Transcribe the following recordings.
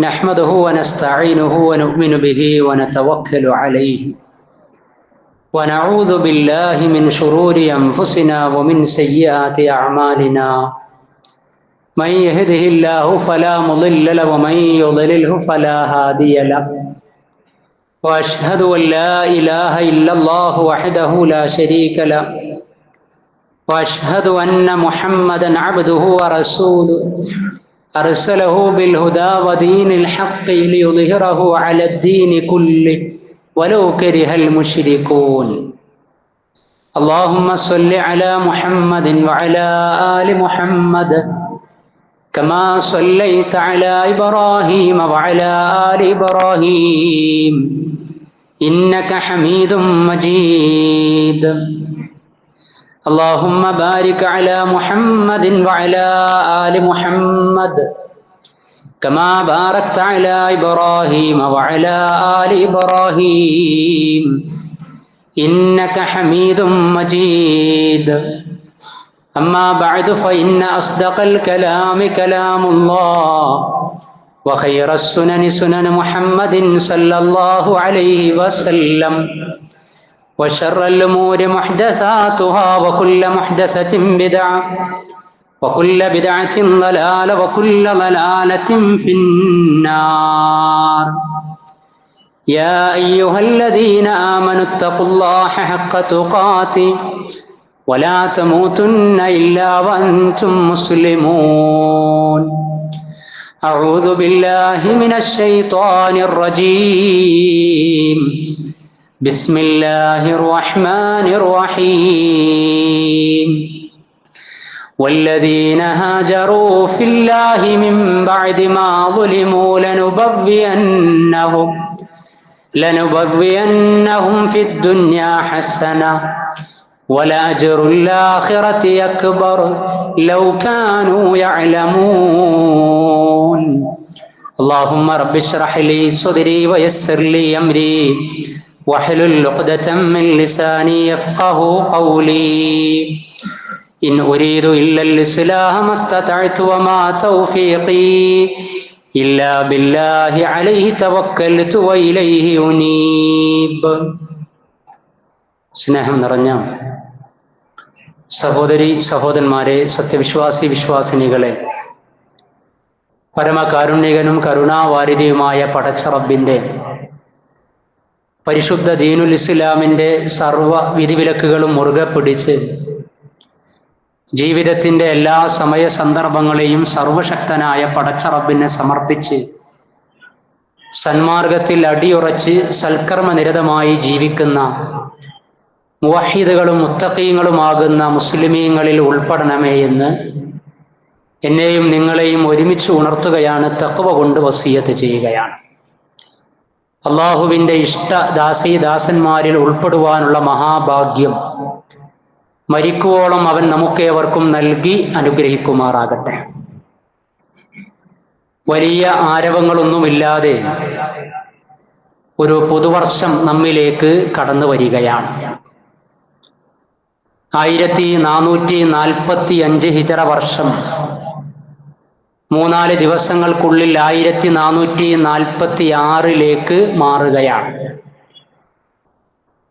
نحمده ونستعينه ونؤمن به ونتوكل عليه ونعوذ بالله من شرور أنفسنا ومن سيئات أعمالنا من يهده الله فلا مضل له ومن يضلله فلا هادي له وأشهد أن لا إله إلا الله وحده لا شريك له وأشهد أن محمدا عبده ورسوله أرسله بالهدى ودين الحق ليظهره على الدين كله ولو كره المشركون اللهم صل على محمد وعلى آل محمد كما صليت على إبراهيم وعلى آل إبراهيم إنك حميد مجيد اللهم بارك على محمد وعلى آل محمد كما باركت على إبراهيم وعلى آل إبراهيم إنك حميد مجيد أما بعد فإن أصدق الكلام كلام الله وخير السنن سنن محمد صلى الله عليه وسلم وشر الأمور محدثاتها وكل محدثة بدعة وكل بدعة ضلالة وكل ضلالة في النار يا أيها الذين آمنوا اتقوا الله حق تقاته ولا تموتن إلا وأنتم مسلمون أعوذ بالله من الشيطان الرجيم بسم الله الرحمن الرحيم والذين هاجروا في الله من بعد ما ظلموا لنبوئنهم في الدنيا حسنة ولأجر الآخرة أكبر لو كانوا يعلمون اللهم رب اشرح لي صدري ويسر لي أمري واحلل عقدة من لساني يفقه قولي إن أريد إلا الإصلاح ما استطعت وما توفيقي إلا بالله عليه توكلت وإليه أنيب. സ്നേഹം നിറഞ്ഞ സഹോദരി സഹോദരന്മാരെ, സത്യവിശ്വാസി വിശ്വാസിനികളെ, പരമകാരുണ്യകനും കരുണാവാരിധിയുമായ പടച്ച റബ്ബിന്റെ പരിശുദ്ധ ദീനുൽ ഇസ്ലാമിന്റെ സർവ വിധിവിലക്കുകളും മുറുകെ പിടിച്ച് ജീവിതത്തിന്റെ എല്ലാ സമയ സന്ദർഭങ്ങളെയും സർവശക്തനായ പടച്ച റബ്ബിനെ സമർപ്പിച്ച് സന്മാർഗത്തിൽ അടിയുറച്ച് സൽക്കർമ്മനിരതമായി ജീവിക്കുന്ന മുവഹിദുകളും മുത്തഖീങ്ങളുമാകുന്ന മുസ്ലിമീങ്ങളിൽ ഉൾപ്പെടണമേ എന്ന് എന്നെയും നിങ്ങളെയും ഒരുമിച്ച് ഉണർത്തുകയാണ്, തഖ്വ കൊണ്ട് വസിയത്ത് ചെയ്യുകയാണ്. അള്ളാഹുവിൻ്റെ ഇഷ്ട ദാസന്മാരിൽ ഉൾപ്പെടുവാനുള്ള മഹാഭാഗ്യം മരിക്കുവോളം അവൻ നമുക്കേവർക്കും നൽകി അനുഗ്രഹിക്കുമാറാകട്ടെ. വലിയ ആരവങ്ങളൊന്നുമില്ലാതെ ഒരു പുതുവർഷം നമ്മിലേക്ക് കടന്നു വരികയാണ്. 1445 ഹിജറ വർഷം 3-4 ദിവസങ്ങൾക്കുള്ളിൽ 1446 മാറുകയാണ്.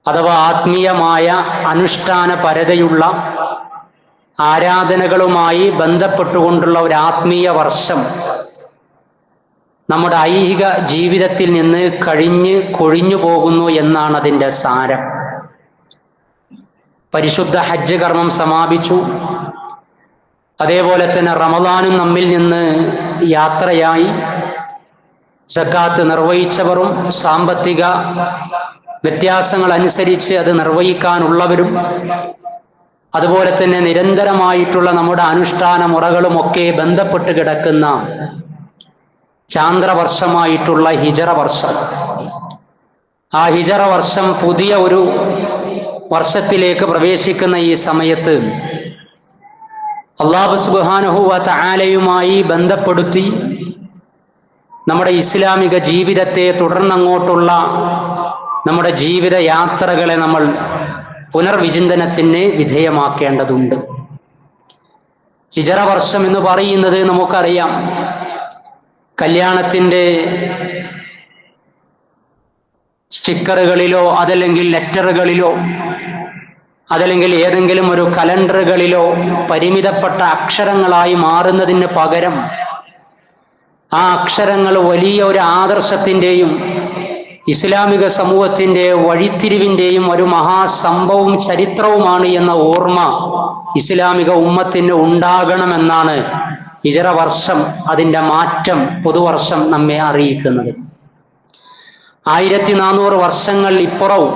അഥവാ ആത്മീയമായ അനുഷ്ഠാന പരതയുള്ള ആരാധനകളുമായി ബന്ധപ്പെട്ടുകൊണ്ടുള്ള ഒരു ആത്മീയ വർഷം നമ്മുടെ ഐഹിക ജീവിതത്തിൽ നിന്ന് കൊഴിഞ്ഞു പോകുന്നു എന്നാണ് അതിൻ്റെ സാരം. പരിശുദ്ധ ഹജ്ജ് കർമ്മം സമാപിച്ചു. അതേപോലെ തന്നെ റമദാനും നമ്മിൽ നിന്ന് യാത്രയായി. സക്കാത്ത് നിർവഹിച്ചവരും സാമ്പത്തിക വ്യത്യാസങ്ങൾ അനുസരിച്ച് അത് നിർവഹിക്കാനുള്ളവരും അതുപോലെ തന്നെ നിരന്തരമായിട്ടുള്ള നമ്മുടെ അനുഷ്ഠാന മുറകളുമൊക്കെ ബന്ധപ്പെട്ട് കിടക്കുന്ന ചാന്ദ്രവർഷമായിട്ടുള്ള ഹിജറ വർഷം, ആ ഹിജറ വർഷം പുതിയ ഒരു വർഷത്തിലേക്ക് പ്രവേശിക്കുന്ന ഈ സമയത്ത് അല്ലാഹു സുബ്ഹാനഹു വ തആലയുമായി ബന്ധപ്പെടുത്തി നമ്മുടെ ഇസ്ലാമിക ജീവിതത്തെ തുടർന്നങ്ങോട്ടുള്ള നമ്മുടെ ജീവിത യാത്രകളെ നമ്മൾ പുനർവിചിന്തനത്തിന് വിധേയമാക്കേണ്ടതുണ്ട്. ഹിജറ വർഷം എന്ന് പറയുന്നത് നമുക്കറിയാം, കല്യാണത്തിൻ്റെ സ്റ്റിക്കറുകളിലോ അതല്ലെങ്കിൽ ലെറ്ററുകളിലോ അതല്ലെങ്കിൽ ഏതെങ്കിലും ഒരു കലണ്ടറുകളിലോ പരിമിതപ്പെട്ട അക്ഷരങ്ങളായി മാറുന്നതിന് പകരം ആ അക്ഷരങ്ങൾ വലിയ ഒരു ആദർശത്തിൻ്റെയും ഇസ്ലാമിക സമൂഹത്തിൻ്റെ വഴിത്തിരിവിൻ്റെയും ഒരു മഹാസംഭവവും ചരിത്രവുമാണ് എന്ന ഓർമ്മ ഇസ്ലാമിക ഉമ്മത്തിന് ഉണ്ടാകണമെന്നാണ് ഹിജറ വർഷം, അതിൻ്റെ മാറ്റം പുതുവർഷം നമ്മെ അറിയിക്കുന്നത്. 1400 വർഷങ്ങൾ ഇപ്പുറവും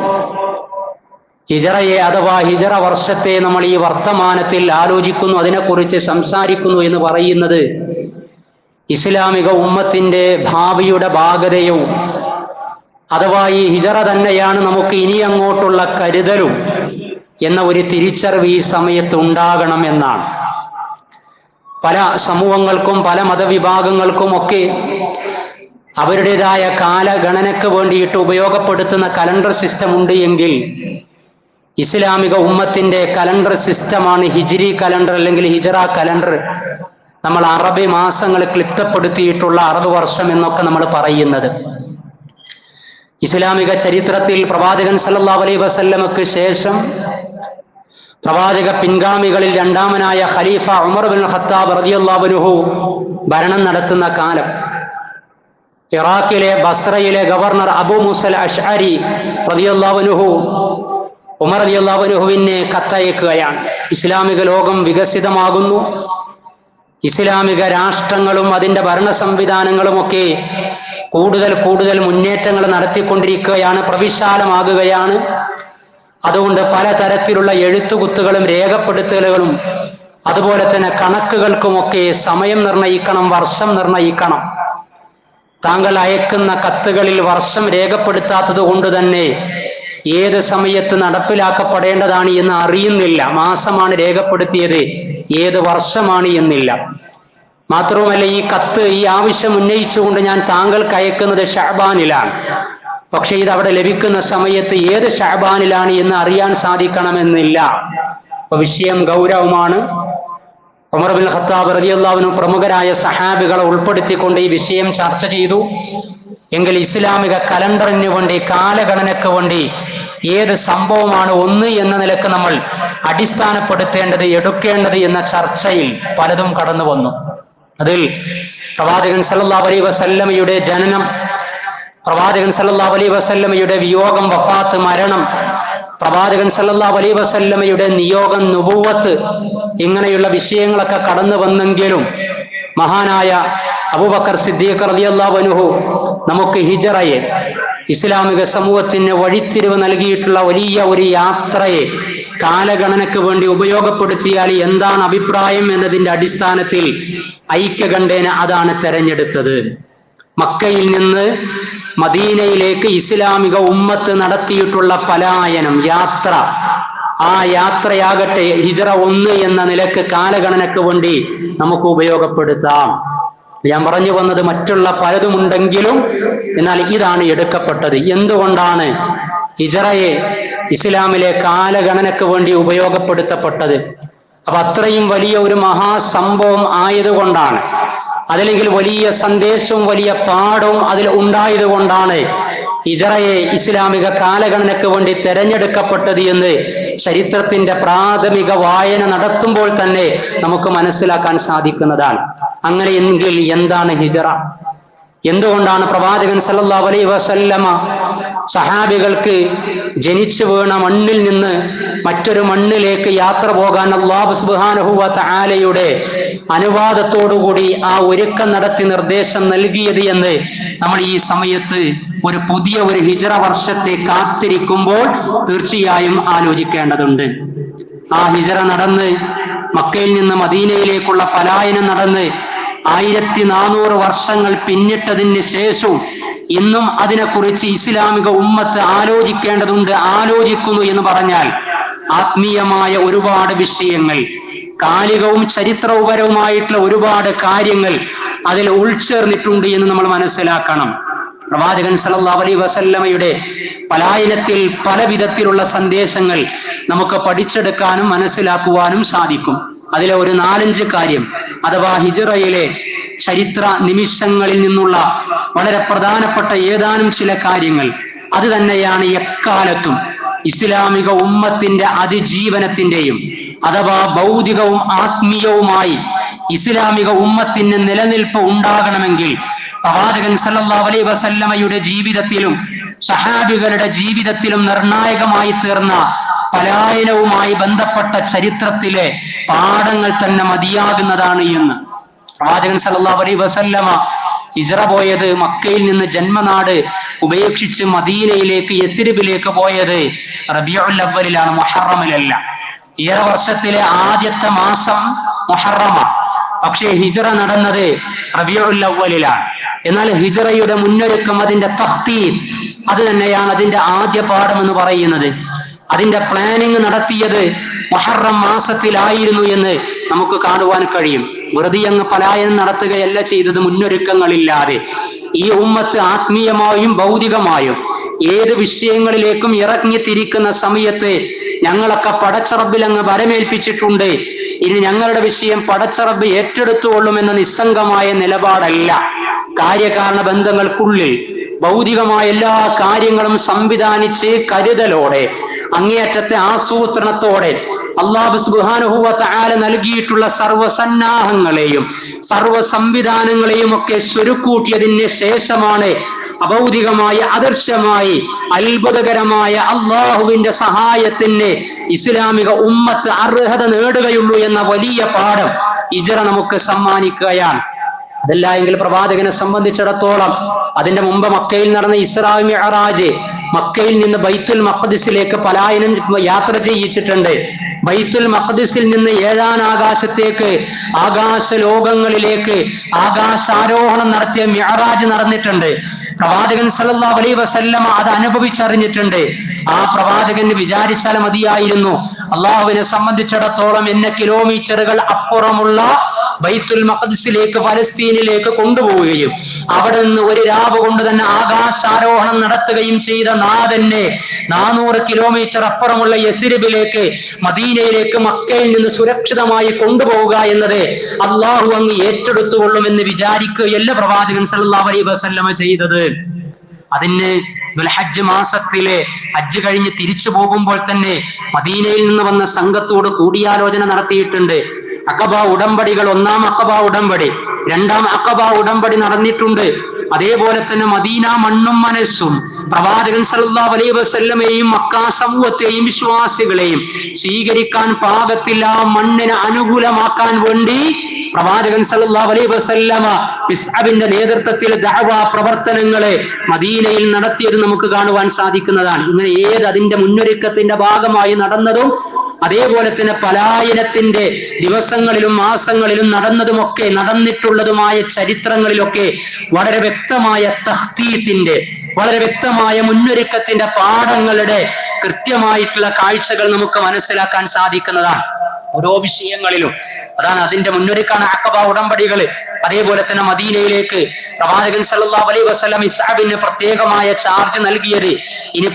ഹിജറയെ അഥവാ ഹിജറ വർഷത്തെ നമ്മൾ ഈ വർത്തമാനത്തിൽ ആലോചിക്കുന്നു, അതിനെക്കുറിച്ച് സംസാരിക്കുന്നു എന്ന് പറയുന്നത് ഇസ്ലാമിക ഉമ്മത്തിന്റെ ഭാവിയുടെ ഭാഗതയും അഥവാ ഈ ഹിജറ തന്നെയാണ് നമുക്ക് ഇനി അങ്ങോട്ടുള്ള കരുതലും എന്ന ഒരു തിരിച്ചറിവ് ഈ സമയത്ത് ഉണ്ടാകണം എന്നാണ്. പല സമൂഹങ്ങൾക്കും പല മതവിഭാഗങ്ങൾക്കും ഒക്കെ അവരുടേതായ കാലഗണനയ്ക്ക് വേണ്ടിയിട്ട് ഉപയോഗപ്പെടുത്തുന്ന കലണ്ടർ സിസ്റ്റം ഉണ്ട് എങ്കിൽ ഇസ്ലാമിക ഉമ്മത്തിന്റെ കലണ്ടർ സിസ്റ്റമാണ് ഹിജ്രി കലണ്ടർ അല്ലെങ്കിൽ ഹിജറ കലണ്ടർ. നമ്മൾ അറബി മാസങ്ങൾ ക്ലിപ്തപ്പെടുത്തിയിട്ടുള്ള 60 വർഷം എന്നൊക്കെ നമ്മൾ പറയുന്നത്. ഇസ്ലാമിക ചരിത്രത്തിൽ പ്രവാചകൻ സല്ലല്ലാഹു അലൈഹി വസല്ലമക്ക് ശേഷം പ്രവാചക പിൻഗാമികളിൽ രണ്ടാമനായ ഖലീഫ ഉമർ ബിൻ ഖത്താബ് റളിയല്ലാഹു അൻഹു ഭരണം നടത്തുന്ന കാലം ഇറാഖിലെ ബസ്രയിലെ ഗവർണർ അബൂ മൂസൽ അശ്അരി റളിയല്ലാഹു അൻഹു ഉമർ റളിയല്ലാഹു അൻഹുവിനെ കത്തയക്കുകയാണ്. ഇസ്ലാമിക ലോകം വികസിതമാകുന്നു, ഇസ്ലാമിക രാഷ്ട്രങ്ങളും അതിൻ്റെ ഭരണ സംവിധാനങ്ങളുമൊക്കെ കൂടുതൽ മുന്നേറ്റങ്ങൾ നടത്തിക്കൊണ്ടിരിക്കുകയാണ്, പ്രവിശാലമാകുകയാണ്. അതുകൊണ്ട് പലതരത്തിലുള്ള എഴുത്തുകുത്തുകളും രേഖപ്പെടുത്തലുകളും അതുപോലെ തന്നെ കണക്കുകൾക്കുമൊക്കെ സമയം നിർണയിക്കണം, വർഷം നിർണയിക്കണം. താങ്കൾ അയക്കുന്ന കത്തുകളിൽ വർഷം രേഖപ്പെടുത്താത്തത് കൊണ്ട് തന്നെ ഏത് സമയത്ത് നടപ്പിലാക്കപ്പെടേണ്ടതാണ് എന്ന് അറിയുന്നില്ല. മാസമാണ് രേഖപ്പെടുത്തിയത്, ഏത് വർഷമാണ് എന്നില്ല. മാത്രവുമല്ല, ഈ കത്ത്, ഈ ആവശ്യം ഉന്നയിച്ചുകൊണ്ട് ഞാൻ താങ്കൾക്ക് അയക്കുന്നത് ഷഅബാനിലാണ്, പക്ഷെ ഇത് അവിടെ ലഭിക്കുന്ന സമയത്ത് ഏത് ഷഅബാനിലാണ് എന്ന് അറിയാൻ സാധിക്കണമെന്നില്ല. അപ്പൊ വിഷയം ഗൗരവമാണ്. ഉമർ ബിൻ ഖത്താബ് റളിയല്ലാഹു അൻഹു പ്രമുഖരായ സഹാബികളെ ഉൾപ്പെടുത്തിക്കൊണ്ട് ഈ വിഷയം ചർച്ച ചെയ്തു. എങ്കിൽ ഇസ്ലാമിക കലണ്ടറിന് വേണ്ടി, കാലഗണനയ്ക്ക് വേണ്ടി ഏത് സംഭവമാണ് ഒന്ന് എന്ന നിലക്ക് നമ്മൾ അടിസ്ഥാനപ്പെടുത്തേണ്ടത്, എടുക്കേണ്ടത് എന്ന ചർച്ചയിൽ പലതും കടന്നു വന്നു. അതിൽ പ്രവാചകൻ സല്ലല്ലാഹു അലൈഹി വസല്ലമയുടെ ജനനം, പ്രവാചകൻ സല്ലല്ലാഹു അലൈഹി വസല്ലമയുടെ വിയോഗം, വഫാത്ത്, മരണം, പ്രവാചകൻ സല്ലല്ലാഹു അലൈഹി വസല്ലമയുടെ നിയോഗം, നുബുവത്ത്, ഇങ്ങനെയുള്ള വിഷയങ്ങളൊക്കെ കടന്നു വന്നെങ്കിലും മഹാനായ അബൂബക്കർ സിദ്ദീഖ് റളിയല്ലാഹു അൻഹു നമുക്ക് ഹിജറയെ, ഇസ്ലാമിക സമൂഹത്തിന് വഴിത്തിരിവ് നൽകിയിട്ടുള്ള വലിയ ഒരു യാത്രയെ കാലഗണനയ്ക്ക് വേണ്ടി ഉപയോഗപ്പെടുത്തിയാൽ എന്താണ് അഭിപ്രായം എന്നതിൻ്റെ അടിസ്ഥാനത്തിൽ ഐക്യകണ്ഠേന അതാണ് തെരഞ്ഞെടുത്തത്. മക്കയിൽ നിന്ന് മദീനയിലേക്ക് ഇസ്ലാമിക ഉമ്മത്ത് നടത്തിയിട്ടുള്ള പലായനം, യാത്ര, ആ യാത്രയാകട്ടെ ഹിജറ 1 എന്ന നിലക്ക് കാലഗണനയ്ക്ക് വേണ്ടി നമുക്ക് ഉപയോഗപ്പെടുത്താം. ഞാൻ പറഞ്ഞു വന്നത് മറ്റുള്ള പലതുമുണ്ടെങ്കിലും എന്നാൽ ഇതാണ് എടുക്കപ്പെട്ടത്. എന്തുകൊണ്ടാണ് ഹിജറയെ ഇസ്ലാമിലെ കാലഗണനയ്ക്ക് വേണ്ടി ഉപയോഗപ്പെടുത്തപ്പെട്ടത്? അപ്പൊ അത്രയും വലിയ ഒരു മഹാസംഭവം ആയതുകൊണ്ടാണ്, അതല്ലെങ്കിൽ വലിയ സന്ദേശവും വലിയ പാഠവും അതിൽ ഉണ്ടായതുകൊണ്ടാണ് ഹിജറയെ ഇസ്ലാമിക കാലഗണനയ്ക്ക് വേണ്ടി തെരഞ്ഞെടുക്കപ്പെട്ടത് എന്ന് ചരിത്രത്തിന്റെ പ്രാഥമിക വായന നടത്തുമ്പോൾ തന്നെ നമുക്ക് മനസ്സിലാക്കാൻ സാധിക്കുന്നതാണ്. അങ്ങനെയെങ്കിൽ എന്താണ് ഹിജറ? എന്തുകൊണ്ടാണ് പ്രവാചകൻ സല്ലല്ലാഹു അലൈഹി വസല്ലമ സഹാബികൾക്ക് ജനിച്ചു വീണ മണ്ണിൽ നിന്ന് മറ്റൊരു മണ്ണിലേക്ക് യാത്ര പോകാൻ അല്ലാഹു സുബ്ഹാനഹു വ തആലയുടെ അനുവാദത്തോടുകൂടി ആ ഒരുക്കം നടത്തി നിർദ്ദേശം നൽകിയത് എന്ന് നമ്മൾ ഈ സമയത്ത് ഒരു പുതിയ ഒരു ഹിജറ വർഷത്തെ കാത്തിരിക്കുമ്പോൾ തീർച്ചയായും ആലോചിക്കേണ്ടതുണ്ട്. ആ ഹിജറ നടന്ന് മക്കയിൽ നിന്ന് മദീനയിലേക്കുള്ള പലായനം നടന്ന് 1400 വർഷങ്ങൾ പിന്നിട്ടതിന് ശേഷവും ഇന്നും അതിനെക്കുറിച്ച് ഇസ്ലാമിക ഉമ്മത്ത് ആലോചിക്കേണ്ടതുണ്ട്, ആലോചിക്കുന്നു എന്ന് പറഞ്ഞാൽ ആത്മീയമായ ഒരുപാട് വിഷയങ്ങൾ, കാലികവും ചരിത്രപരവുമായിട്ടുള്ള ഒരുപാട് കാര്യങ്ങൾ അതിൽ ഉൾച്ചേർന്നിട്ടുണ്ട് എന്ന് നമ്മൾ മനസ്സിലാക്കണം. പ്രവാചകൻ സല്ലല്ലാഹു അലൈഹി വസല്ലമയുടെ പലായനത്തിൽ പല വിധത്തിലുള്ള സന്ദേശങ്ങൾ നമുക്ക് പഠിച്ചെടുക്കാനും മനസ്സിലാക്കുവാനും സാധിക്കും. അതിലെ ഒരു 4-5 കാര്യം, അഥവാ ഹിജറയിലെ ചരിത്ര നിമിഷങ്ങളിൽ നിന്നുള്ള വളരെ പ്രധാനപ്പെട്ട ഏതാനും ചില കാര്യങ്ങൾ. അത് തന്നെയാണ് എക്കാലത്തും ഇസ്ലാമിക ഉമ്മത്തിന്റെ അതിജീവനത്തിന്റെയും അഥവാ ഭൗതികവും ആത്മീയവുമായി ഇസ്ലാമിക ഉമ്മത്തിന് നിലനിൽപ്പ് ഉണ്ടാകണമെങ്കിൽ പ്രവാചകൻ സല്ലല്ലാഹു അലൈഹി വസല്ലമയുടെ ജീവിതത്തിലും സഹാബികളുടെ ജീവിതത്തിലും നിർണായകമായി തീർന്ന പലായനവുമായി ബന്ധപ്പെട്ട ചരിത്രത്തിലെ പാഠങ്ങൾ തന്നെ മതിയാകുന്നതാണ് എന്ന്. പ്രവാചകൻ സല്ലല്ലാഹു അലൈഹി വസല്ലമ ഹിജ്റ പോയത് മക്കയിൽ നിന്ന് ജന്മനാട് ഉപേക്ഷിച്ച് മദീനയിലേക്ക് യസ്രിബിലേക്ക് പോയത് റബീഉൽ അവ്വലിലാണ്, മുഹറമിലല്ല. ഈയൊരു വർഷത്തിലെ ആദ്യത്തെ മാസം മുഹറമാണ്. പക്ഷേ ഹിജ്റ നടന്നത് റബീഉൽ അവ്വലിലാണ്. എന്നാൽ ഹിജ്റയുടെ മുന്നൊരുക്കം, അതിന്റെ തഖ്തീത്, അത് തന്നെയാണ് അതിന്റെ ആദ്യ പാഠം എന്ന് പറയുന്നത്. അതിന്റെ പ്ലാനിങ് നടത്തിയത് മുഹറം മാസത്തിലായിരുന്നു എന്ന് നമുക്ക് കാണുവാൻ കഴിയും. വെറുതെ അങ്ങ് പലായനം നടത്തുകയല്ല ചെയ്തത് മുന്നൊരുക്കങ്ങളില്ലാതെ. ഈ ഉമ്മത്ത് ആത്മീയമായും ഭൗതികമായും ഏത് വിഷയങ്ങളിലേക്കും ഇറങ്ങിത്തിരിക്കുന്ന സമയത്ത് ഞങ്ങളൊക്കെ പടച്ചറബിൽ അങ്ങ് വരമേൽപ്പിച്ചിട്ടുണ്ട്, ഇനി ഞങ്ങളുടെ വിഷയം പടച്ചറബ് ഏറ്റെടുത്തുകൊള്ളുമെന്ന നിസ്സംഗമായ നിലപാടല്ല. കാര്യകാരണ ബന്ധങ്ങൾക്കുള്ളിൽ ഭൗതികമായ എല്ലാ കാര്യങ്ങളും സംവിധാനിച്ച് കരുതലോടെ അങ്ങേയറ്റത്തെ ആസൂത്രണത്തോടെ അല്ലാഹു സുബ്ഹാനഹു വ തആല നൽകിയിട്ടുള്ള സർവ്വസന്നാഹങ്ങളെയും സർവ്വ സംവിധാനങ്ങളെയും ഒക്കെ സ്വരുക്കൂട്ടിയതിന് ശേഷമാണ് അഭൗതികമായ അദൃശ്യമായി അത്ഭുതകരമായ അള്ളാഹുവിന്റെ സഹായത്തിന് ഇസ്ലാമിക ഉമ്മത്ത് അർഹത നേടുകയുള്ളൂ എന്ന വലിയ പാഠം ഹിജ്റ നമുക്ക് സമ്മാനിക്കുകയാണ്. അതല്ല എങ്കിൽ പ്രവാചകനെ സംബന്ധിച്ചിടത്തോളം അതിന്റെ മുമ്പ് മക്കയിൽ നടന്ന ഇസ്രാ മിഅ്റാജ്, മക്കയിൽ നിന്ന് ബൈത്തുൽ മഖ്ദിസിലേക്ക് പലായനം യാത്ര ചെയ്യിച്ചിട്ടുണ്ട്. ബൈത്തുൽ മഖ്ദിസിൽ നിന്ന് ഏഴാം ആകാശത്തേക്ക്, ആകാശ ലോകങ്ങളിലേക്ക് ആകാശാരോഹണം നടത്തിയ മിഅ്റാജ് നടന്നിട്ടുണ്ട്. പ്രവാചകൻ സല്ലല്ലാഹു അലൈഹി വസല്ലമ അത് അനുഭവിച്ചറിഞ്ഞിട്ടുണ്ട്. ആ പ്രവാചകന് വിചാരിച്ചാൽ മതിയായിരുന്നു, അള്ളാഹുവിനെ സംബന്ധിച്ചിടത്തോളം എന്നെ കിലോമീറ്ററുകൾ അപ്പുറമുള്ള ബൈത്തുൽ മഖ്ദിസിലേക്ക്, ഫലസ്തീനിലേക്ക് കൊണ്ടുപോവുകയും അവിടെ നിന്ന് ഒരു രാവ് കൊണ്ട് തന്നെ ആകാശാരോഹണം നടത്തുകയും ചെയ്ത നാഥനെ 400 കിലോമീറ്റർ അപ്പുറമുള്ള യസ്രിബിലേക്ക്, മദീനയിലേക്ക്, മക്കയിൽ നിന്ന് സുരക്ഷിതമായി കൊണ്ടുപോവുക എന്നത് അള്ളാഹു അങ്ങ് ഏറ്റെടുത്തുകൊള്ളുമെന്ന് വിചാരിക്കുകയല്ല പ്രവാചകൻ സല്ലല്ലാഹു അലൈഹി വസല്ലമ ചെയ്തത്. അതിന് ദുൽഹജ്ജ് മാസത്തിലെ ഹജ്ജ് കഴിഞ്ഞ് തിരിച്ചു പോകുമ്പോൾ തന്നെ മദീനയിൽ നിന്ന് വന്ന സംഘത്തോട് കൂടിയാലോചന നടത്തിയിട്ടുണ്ട്. അഖബ ഉടമ്പടികൾ, ഒന്നാം അഖബ ഉടമ്പടി, രണ്ടാം അഖബ ഉടമ്പടി നടന്നിട്ടുണ്ട്. അതേപോലെ തന്നെ മദീന മണ്ണും മനസ്സും പ്രവാചകൻ സല്ലല്ലാഹു അലൈഹി വസല്ലമയെയും മക്ക സമൂഹത്തെയും വിശ്വാസികളെയും സ്വീകരിക്കാൻ പാകത്തിൽ ആ മണ്ണിനെ അനുകൂലമാക്കാൻ വേണ്ടി പ്രവാചകൻ സല്ലല്ലാഹു അലൈഹി വസല്ലമ മിസ്അബിന്റെ നേതൃത്വത്തിൽ ദഅവ പ്രവർത്തനങ്ങളെ മദീനയിൽ നടത്തിയത് നമുക്ക് കാണുവാൻ സാധിക്കുന്നതാണ്. ഇങ്ങനെ അതിന്റെ മുന്നൊരുക്കത്തിന്റെ ഭാഗമായി നടന്നതും അതേപോലെ തന്നെ പലായനത്തിന്റെ ദിവസങ്ങളിലും മാസങ്ങളിലും നടന്നിട്ടുള്ളതുമായ ചരിത്രങ്ങളിലൊക്കെ വളരെ വ്യക്തമായ തഖ്തീത്തിന്റെ, വളരെ വ്യക്തമായ മുന്നൊരുക്കത്തിന്റെ പാഠങ്ങളുടെ കൃത്യമായിട്ടുള്ള കാഴ്ചകൾ നമുക്ക് മനസ്സിലാക്കാൻ സാധിക്കുന്നതാണ് ഓരോ വിഷയങ്ങളിലും. അതാണ് അതിന്റെ മുന്നൊരുക്കാണ് അഖബ ഉടമ്പടികൾ. അതേപോലെ തന്നെ മദീനയിലേക്ക് പ്രവാചകൻ സല്ലല്ലാഹു അലൈഹി വസല്ലം ഇസ്ഹാബിന് പ്രത്യേകമായ ചാർജ് നൽകിയത്, ഇനി